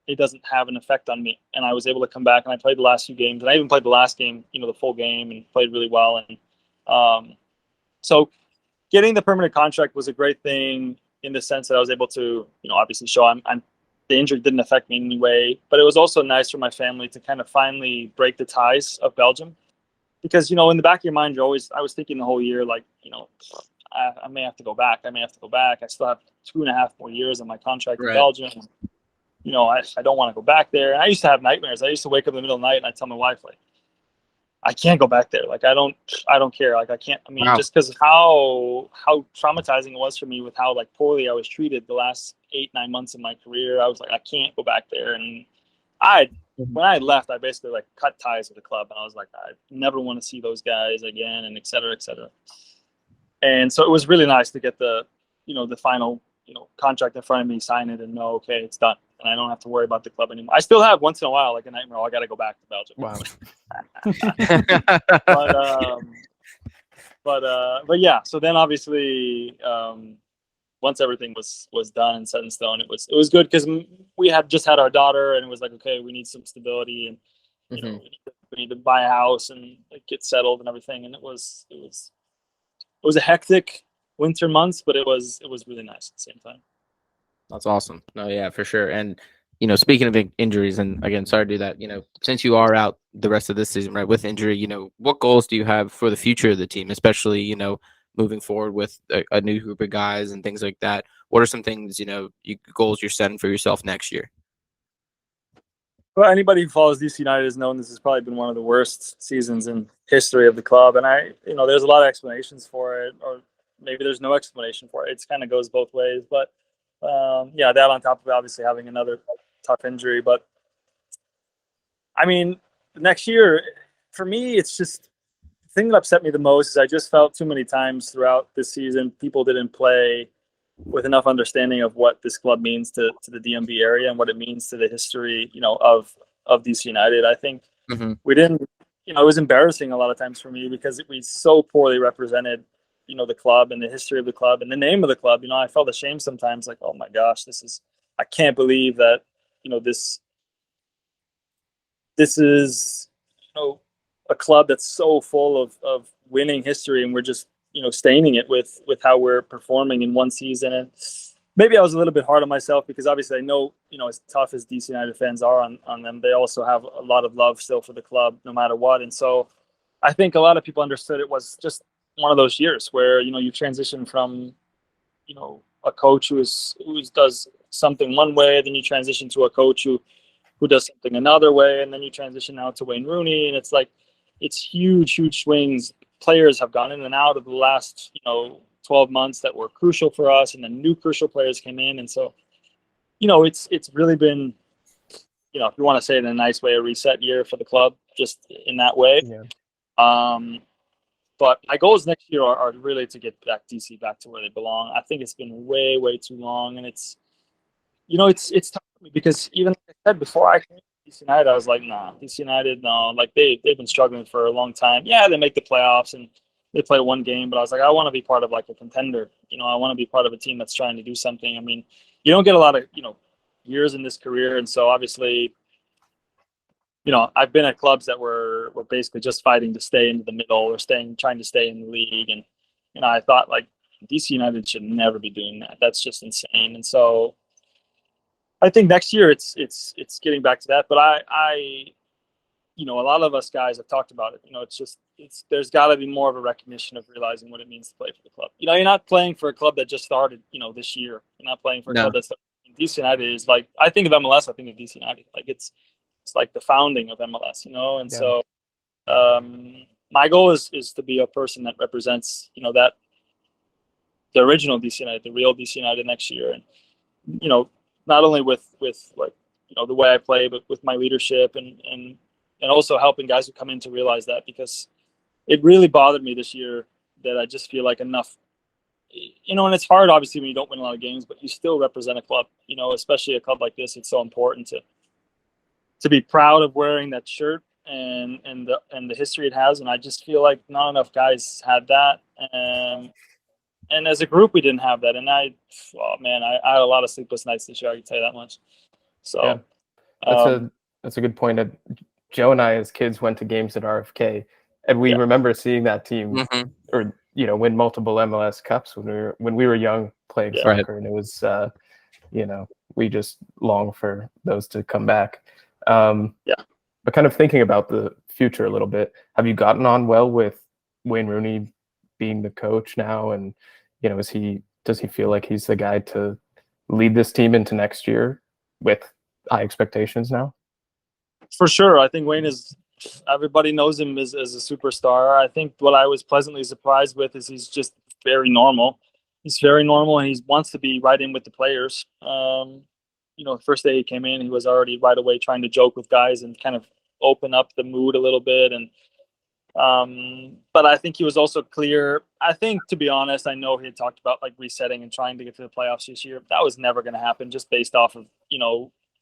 it doesn't have an effect on me. And I was able to come back, and I played the last few games, and I even played the last game, the full game, and played really well. And so getting the permanent contract was a great thing in the sense that I was able to, obviously show the injury didn't affect me in any way, but it was also nice for my family to kind of finally break the ties of Belgium, because, in the back of your mind, I was thinking the whole year, like, I may have to go back. I still have 2.5 more years on my contract in Belgium. I don't want to go back there. And I used to have nightmares. I used to wake up in the middle of the night and I tell my wife, like, I can't go back there. Like, I don't care. Like, I can't, just because of how traumatizing it was for me with how like poorly I was treated the last 8-9 months of my career. I was like, I can't go back there. And when I left, I basically like cut ties with the club, and I was like, I never want to see those guys again, and et cetera, et cetera. And so it was really nice to get the final contract in front of me, sign it, and know, okay, it's done, and I don't have to worry about the club anymore. I still have once in a while like a nightmare. I got to go back to Belgium. Wow. but yeah. So then obviously, once everything was done and set in stone, it was good because we had just had our daughter, and it was like, okay, we need some stability, and we need to buy a house and get settled and everything. And it was a hectic winter months, but it was really nice at the same time. That's awesome. No, yeah, for sure. And speaking of injuries, and again, sorry to do that. Since you are out the rest of this season, right, with injury, what goals do you have for the future of the team, especially moving forward with a new group of guys and things like that? What are some things goals you're setting for yourself next year? Well, anybody who follows DC United has known this has probably been one of the worst seasons in history of the club, and there's a lot of explanations for it, or maybe there's no explanation for it. It kind of goes both ways, but yeah, that on top of obviously having another tough injury. But I mean, next year for me, it's just the thing that upset me the most is I just felt too many times throughout this season people didn't play with enough understanding of what this club means to the DMV area and what it means to the history, of DC United. I think we didn't, it was embarrassing a lot of times for me because we so poorly represented, the club and the history of the club and the name of the club. I felt ashamed sometimes, like, oh my gosh, I can't believe that, this is, a club that's so full of winning history, and we're just, staining it with how we're performing in one season. And maybe I was a little bit hard on myself because obviously I know, as tough as DC United fans are on them, they also have a lot of love still for the club no matter what. And so I think a lot of people understood it was just one of those years where, you transition from, a coach who does something one way, then you transition to a coach who does something another way, and then you transition now to Wayne Rooney, and it's like, it's huge swings. Players have gone in and out of the last 12 months that were crucial for us, and then new crucial players came in, and so it's really been, if you want to say it in a nice way, a reset year for the club, just in that way. But my goals next year are really to get DC back to where they belong. I think it's been way too long, and it's tough for me because even like I said before I came to DC United, I was like, nah, DC United, no, like they've been struggling for a long time. Yeah, they make the playoffs and they play one game, but I was like, I want to be part of like a contender. I want to be part of a team that's trying to do something. I mean, you don't get a lot of years in this career, and so obviously, I've been at clubs that were basically just fighting to stay into the middle or trying to stay in the league, and I thought like DC United should never be doing that. That's just insane, and so. I think next year it's getting back to that, but I a lot of us guys have talked about it. There's got to be more of a recognition of realizing what it means to play for the club. You're not playing for a club that just started, this year. You're not playing for a club that's DC United is like, I think of MLS, I think of DC United. Like it's like the founding of MLS, and so my goal is to be a person that represents, that the original DC United, the real DC United next year, and not only with like the way I play, but with my leadership and also helping guys who come in to realize that, because it really bothered me this year that I just feel like enough, and it's hard obviously when you don't win a lot of games, but you still represent a club, especially a club like this. It's so important to be proud of wearing that shirt and the history it has, and I just feel like not enough guys had that. And as a group, we didn't have that. And I had a lot of sleepless nights this year. I can tell you that much. So that's a good point. Joe and I, as kids, went to games at RFK, and we remember seeing that team, or win multiple MLS Cups when we were young playing soccer, and it was, we just long for those to come back. But kind of thinking about the future a little bit, have you gotten on well with Wayne Rooney being the coach now, and does he feel like he's the guy to lead this team into next year with high expectations now? For sure. I think Wayne everybody knows him as a superstar. I think what I was pleasantly surprised with is he's just very normal. He's very normal, and he wants to be right in with the players. the first day he came in, he was already right away trying to joke with guys and kind of open up the mood a little bit. And but I think he was also clear. I think, to be honest, I know he had talked about like resetting and trying to get to the playoffs this year. That was never going to happen, just based off of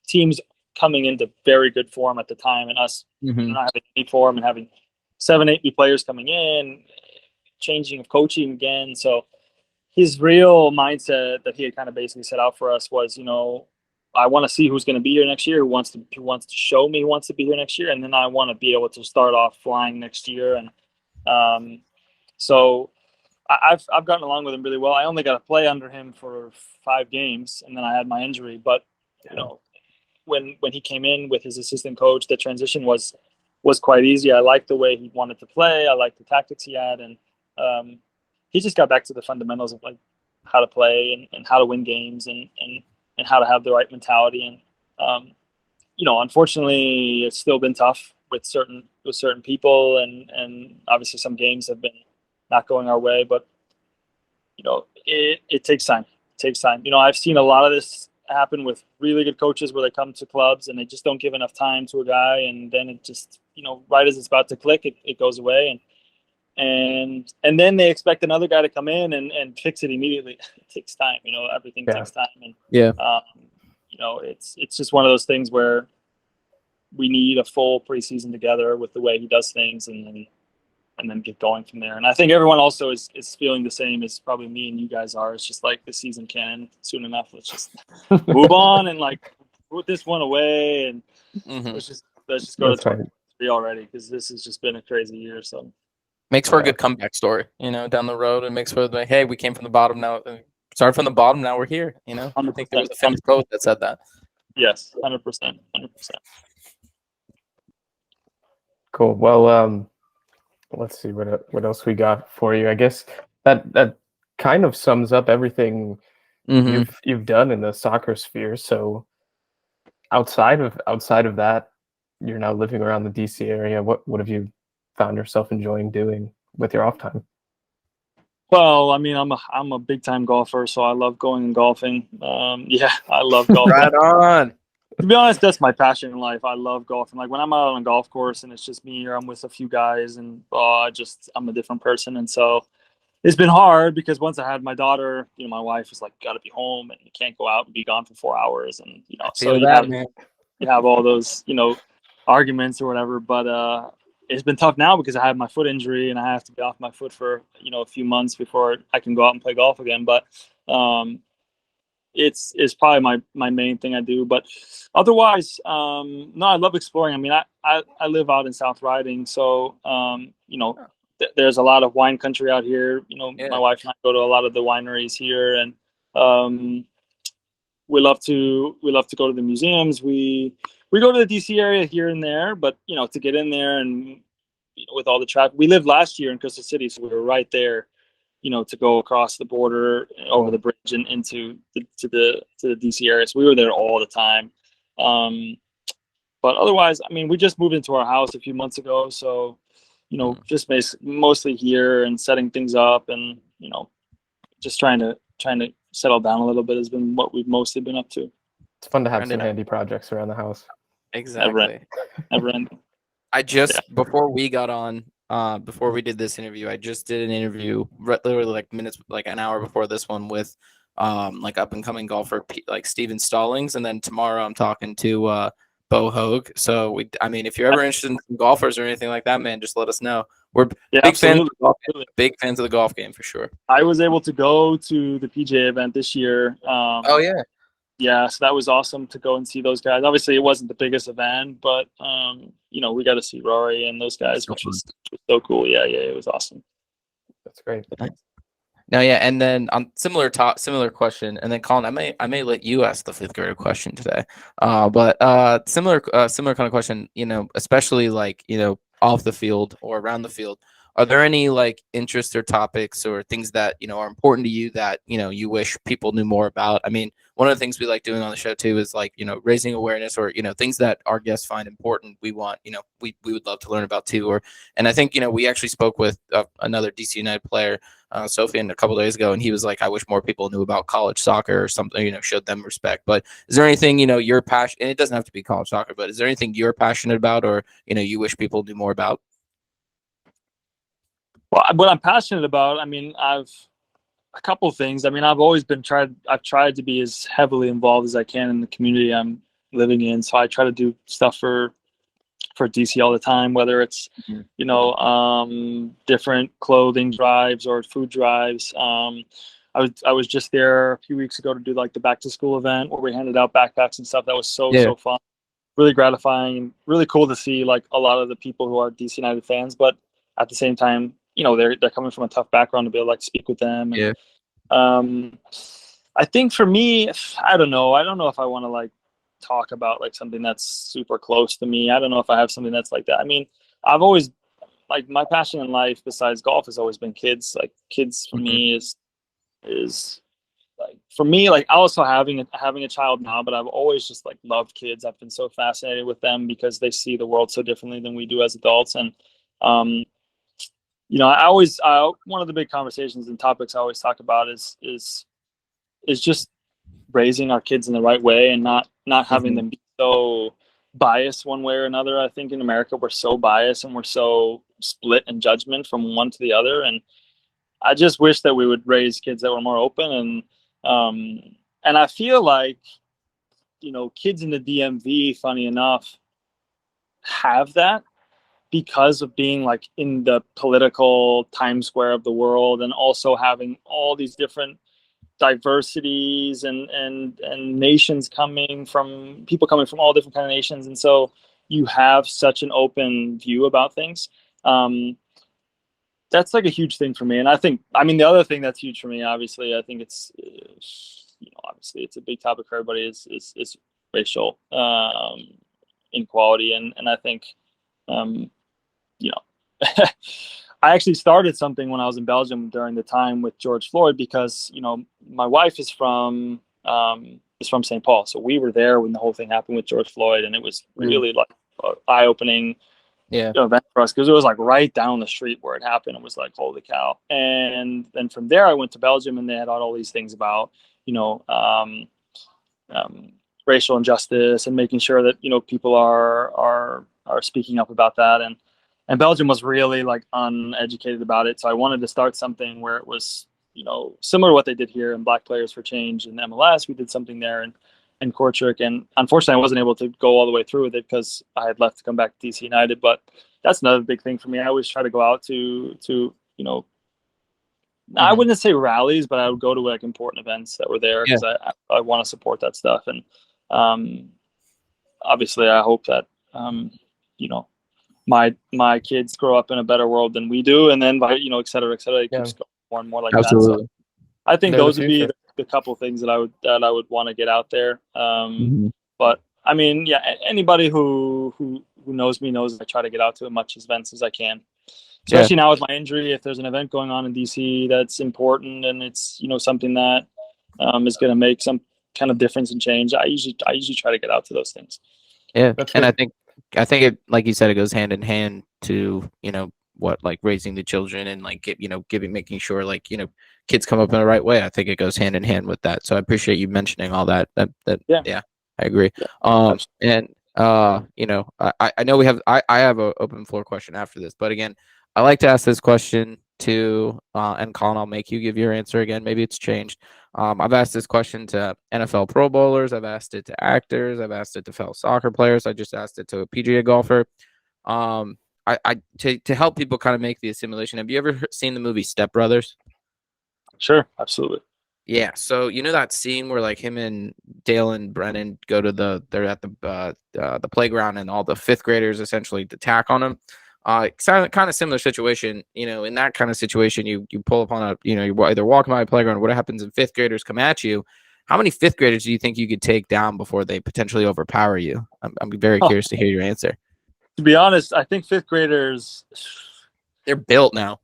teams coming into very good form at the time, and us not having any form and having 7-8 new players coming in, changing of coaching again. So his real mindset that he had kind of basically set out for us was, I want to see who's going to be here next year, who wants to show me who wants to be here next year, and then I want to be able to start off flying next year. And so I've gotten along with him really well. I only got to play under him for 5 games, and then I had my injury. But when he came in with his assistant coach, the transition was quite easy. I liked the way he wanted to play. I liked the tactics he had, and he just got back to the fundamentals of like how to play and how to win games and how to have the right mentality. And unfortunately, it's still been tough with certain people, and obviously some games have been not going our way. But it takes time. It takes time. I've seen a lot of this happen with really good coaches where they come to clubs and they just don't give enough time to a guy, and then it just right as it's about to click, it goes away, and then they expect another guy to come in and fix it immediately. It takes time. Everything takes time, and it's just one of those things where we need a full preseason together with the way he does things, and then get going from there. And I think everyone also is feeling the same as probably me and you guys are. It's just like the season can't end soon enough. Let's just move on and like put this one away, and let's just go to 23 already, because this has just been a crazy year. So makes for a good comeback story, down the road. It makes for like, hey, we came from the bottom, now started from the bottom, now we're here. I think there was a famous quote that said that. Yes, 100%. Cool. Well, let's see what else we got for you. I guess that kind of sums up everything you've done in the soccer sphere. So outside of that, you're now living around the DC area. What have you found yourself enjoying doing with your off time? Well, I mean, I'm a big time golfer, so I love going and golfing. I love golfing. Right on. To be honest, that's my passion in life. I love golfing. Like when I'm out on a golf course and it's just me or I'm with a few guys, and I'm a different person. And so it's been hard because once I had my daughter, my wife was like, got to be home and you can't go out and be gone for 4 hours. And, so you have all those, arguments or whatever. But it's been tough now because I have my foot injury and I have to be off my foot for, a few months before I can go out and play golf again. But it's probably my main thing I do. But otherwise, no, I love exploring. I mean, I live out in South Riding, so there's a lot of wine country out here. My wife and I go to a lot of the wineries here, and we love to go to the museums. We go to the DC area here and there, but to get in there and with all the traffic, we lived last year in Crystal City, so we were right there. To go across the border over the bridge and into the DC area. So we were there all the time. But otherwise, I mean, we just moved into our house a few months ago. So, just mostly here and setting things up, and, just trying to settle down a little bit has been what we've mostly been up to. It's fun to have some handy projects around the house. Exactly. Never ending. I just, before we got on, before we did this interview, I just did an interview literally like an hour before this one with like up and coming golfer like Steven Stallings, and then tomorrow I'm talking to Bo Hogue. So if you're ever interested in some golfers or anything like that, man, just let us know. We're big fans of the golf game, big fans of the golf game for sure. I was able to go to the PGA event this year. Yeah, so that was awesome to go and see those guys. Obviously, it wasn't the biggest event, but we got to see Rory and those guys, which was so cool. Yeah, it was awesome. That's great. No, yeah, and then on similar question, and then Colin, I may let you ask the 5th grader question today. But similar kind of question, especially like off the field or around the field. are there any like interests or topics or things that, are important to you that, you wish people knew more about? I mean, one of the things we like doing on the show too is like, raising awareness or, things that our guests find important. We want, we would love to learn about too. And I think, we actually spoke with another DC United player, Sofian, a couple days ago, and he was like, I wish more people knew about college soccer or something, showed them respect. But is there anything, you're passionate, and it doesn't have to be college soccer, but is there anything you're passionate about or, you wish people knew more about? Well, what I'm passionate about, I mean, I've a couple of things. I mean, I've tried to be as heavily involved as I can in the community I'm living in. So I try to do stuff for DC all the time, whether it's, different clothing drives or food drives. I was just there a few weeks ago to do like the back to school event where we handed out backpacks and stuff. That was so fun, really gratifying, and really cool to see like a lot of the people who are DC United fans, but at the same time, they're coming from a tough background to be able to like speak with them. And, I think for me, I don't know if I want to like talk about like something that's super close to me. I don't know if I have something that's like that. I mean, I've always like my passion in life besides golf has always been kids. Like kids for me is like, for me, like also having a child now, but I've always just like loved kids. I've been so fascinated with them because they see the world so differently than we do as adults. And, one of the big conversations and topics I always talk about is just raising our kids in the right way and not having them be so biased one way or another. I think in America we're so biased and we're so split in judgment from one to the other. And I just wish that we would raise kids that were more open. And I feel like, kids in the DMV, funny enough, have that because of being like in the political Times Square of the world and also having all these different diversities and nations people coming from all different kind of nations. And so you have such an open view about things. That's like a huge thing for me. And the other thing that's huge for me, obviously, I think it's, obviously it's a big topic for everybody is racial inequality. And I think, I actually started something when I was in Belgium during the time with George Floyd because, my wife is from St. Paul. So we were there when the whole thing happened with George Floyd, and it was really like eye-opening event for us because it was like right down the street where it happened. It was like, holy cow. And then from there, I went to Belgium and they had all these things about, racial injustice and making sure that, people are speaking up about that. And Belgium was really like uneducated about it. So I wanted to start something where it was, similar to what they did here in Black Players for Change in MLS. We did something there in Kortrijk. And unfortunately, I wasn't able to go all the way through with it because I had left to come back to DC United. But that's another big thing for me. I always try to go out to I wouldn't say rallies, but I would go to like important events that were there because I want to support that stuff. And obviously, I hope that, my kids grow up in a better world than we do, and then by et cetera, it keeps going more and more like that. So I think those would be the couple things that I would want to get out there. But I mean, anybody who knows me knows I try to get out to as much events as I can. Especially now with my injury, if there's an event going on in DC that's important and it's something that is going to make some kind of difference and change, I usually try to get out to those things. Yeah, and I think it, like you said, it goes hand in hand to like raising the children and like making sure like kids come up in the right way. I think it goes hand in hand with that. So I appreciate you mentioning all that. I agree. And I know I have an open floor question after this, but again, I like to ask this question to and Colin, I'll make you give your answer again. Maybe it's changed. I've asked this question to NFL Pro Bowlers. I've asked it to actors. I've asked it to fellow soccer players. I just asked it to a PGA golfer. To help people kind of make the assimilation. Have you ever seen the movie Step Brothers? Sure, absolutely. Yeah, so that scene where like him and Dale and Brennan they're at the playground and all the fifth graders essentially attack on him. Kind of similar situation, in that kind of situation, you pull upon you're either walking by a playground. What happens if fifth graders come at you? How many fifth graders do you think you could take down before they potentially overpower you? I'm very curious to hear your answer. To be honest, I think fifth graders, They're built now.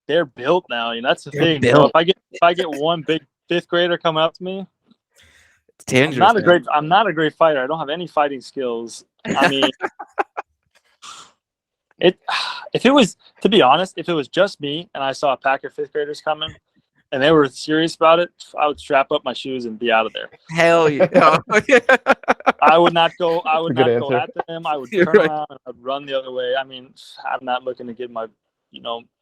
They're built now, and that's the They're thing. built. If I get one big fifth grader coming up to me, It's dangerous. I'm not a great fighter. I don't have any fighting skills. I mean, if it was, to be honest, if it was just me and I saw a pack of fifth graders coming and they were serious about it, I would strap up my shoes and be out of there. Hell yeah. I would not go. I would not go answer. at them. I would You're turn right. around and I'd run the other way. I mean, I'm not looking to get my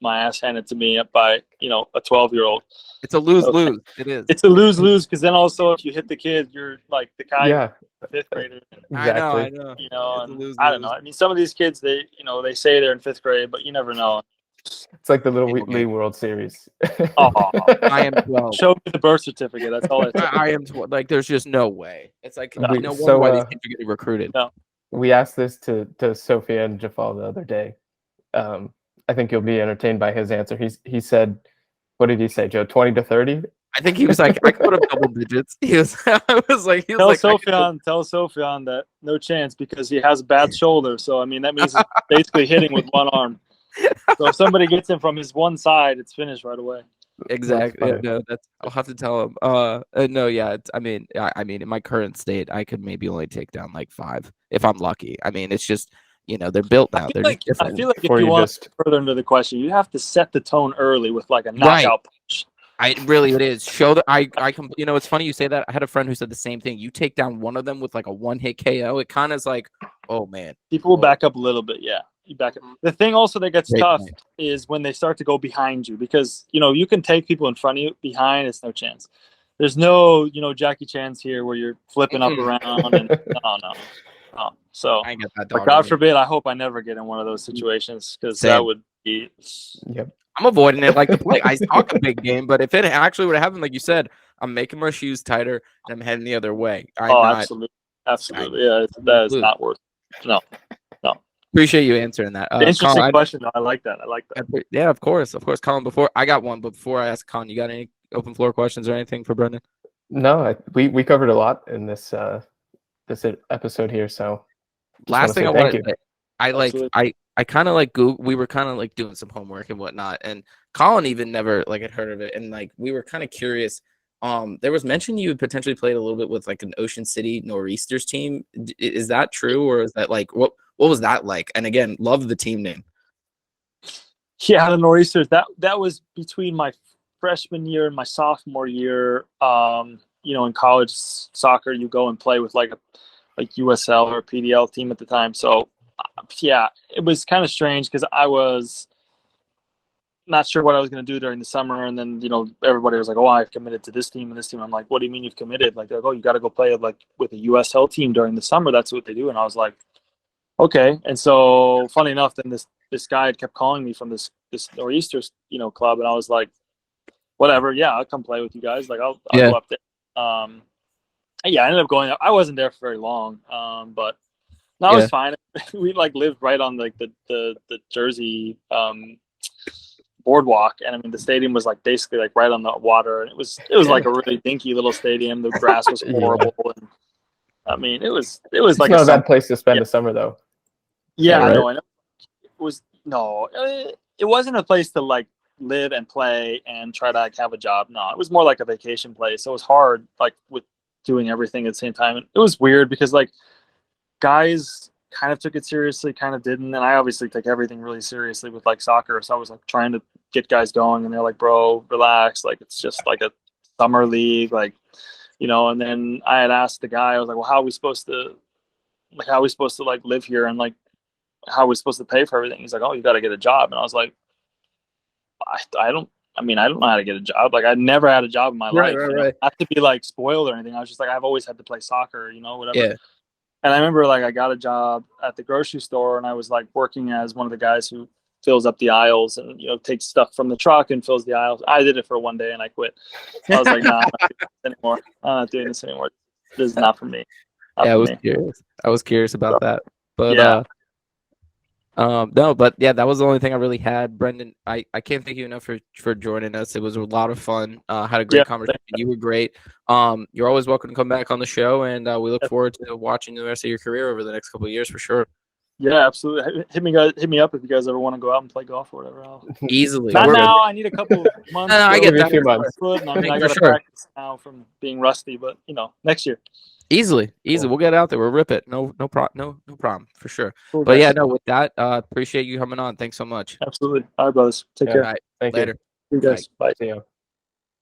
ass handed to me by a 12-year-old. It's a lose-lose. It is. It's a lose-lose because then also if you hit the kid, you're like the guy. Yeah, fifth grader. exactly. I know. And I don't know. I mean, some of these kids, they say they're in fifth grade, but you never know. It's like the Little League World Series. Oh, I am 12. show me the birth certificate. That's all. I am 12. Like, there's just no way. It's like No. no wonder why these kids are getting recruited. No. We asked this to Sophia and Jafal the other day. I think you'll be entertained by his answer. He said, what did he say, Joe? 20 to 30? I think he was like, I could put up double digits. Tell Sophian that no chance because he has a bad shoulder. So I mean that means he's basically hitting with one arm. So if somebody gets him from his one side, it's finished right away. Exactly. No, I'll have to tell him. No, yeah. I mean, in my current state, I could maybe only take down like 5 if I'm lucky. I mean, it's just they're built now. I feel like if you want to further into the question, you have to set the tone early with like a knockout punch. It is. Show that I can. It's funny you say that. I had a friend who said the same thing. You take down one of them with like a one-hit KO. It kind of is like, oh man. People will back up a little bit. Yeah. You back up. The thing also that gets tough is when they start to go behind you because you can take people in front of you. Behind, it's no chance. There's no Jackie Chan's here where you're flipping up around and no. So I get that. But God forbid, I hope I never get in one of those situations because that would be. Yep. I'm avoiding it like the play. I talk a big game, but if it actually would have happened, like you said, I'm making my shoes tighter and I'm heading the other way. Absolutely. Yeah, that is not worth it. No. Appreciate you answering that. Interesting Colin, question. I like that. Yeah, of course, Colin. Before I got one, but before I ask Colin, you got any open floor questions or anything for Brendan? No, we covered a lot in this episode here. So last thing I wanted to say, I kind of like Google. We were kind of like doing some homework and whatnot, and Colin even never like had heard of it, and like we were kind of curious. There was mention you potentially played a little bit with like an Ocean City Nor'easters team. Is that true, or is that like what was that like? And again, love the team name. Yeah, the Nor'easters. That was between my freshman year and my sophomore year. In college soccer, you go and play with like USL or PDL team at the time. So, yeah, it was kind of strange because I was not sure what I was going to do during the summer. And then, everybody was like, oh, I've committed to this team and this team. I'm like, what do you mean you've committed? Like, they're like, oh, you got to go play like with a USL team during the summer. That's what they do. And I was like, okay. And so funny enough, then this guy had kept calling me from this Nor'easters, club. And I was like, whatever. Yeah, I'll come play with you guys. Like I'll go up there. I ended up going up. I wasn't there for very long. But no, it was fine. We like lived right on like the Jersey, boardwalk, and I mean the stadium was like basically like right on the water, and it was like a really dinky little stadium. The grass was horrible, and I mean it was like not a bad place to spend a summer though. Yeah, right? No, I know. It wasn't a place to like live and play and try to like have a job. No, it was more like a vacation place. So it was hard like with doing everything at the same time. And it was weird because like guys kind of took it seriously, kind of didn't. And I obviously take everything really seriously with like soccer. So I was like trying to get guys going, and they're like, bro, relax. Like, it's just like a summer league, like, and then I had asked the guy, I was like, well, how are we supposed to like live here? And like, how are we supposed to pay for everything? He's like, oh, you got to get a job. And I was like, I don't know how to get a job. Like, I never had a job in my life. Right. Not to be like spoiled or anything. I was just like, I've always had to play soccer, whatever. Yeah. And I remember like I got a job at the grocery store, and I was like working as one of the guys who fills up the aisles and takes stuff from the truck and fills the aisles. I did it for one day and I quit. I was like, nah, I'm not doing this anymore. This is not for me. I was curious about that. But no, but yeah, that was the only thing I really had. Brendan, I can't thank you enough for joining us. It was a lot of fun. Had a great conversation. You were great. You're always welcome to come back on the show, and we look forward to watching the rest of your career over the next couple of years for sure. Yeah, absolutely. Hit me up if you guys ever want to go out and play golf or whatever. Easily. Not We're- now. I need a couple months. No, I to get go that. Few months. foot, and I mean, I For got to sure. practice now from being rusty, but next year. Easily. Cool. We'll get out there. We'll rip it. No problem for sure. Cool, But guys. yeah, no. With that, appreciate you coming on. Thanks so much. Absolutely. All right, brothers. Take Yeah. care. All right. Thank Later. you. See you guys. Bye. See you.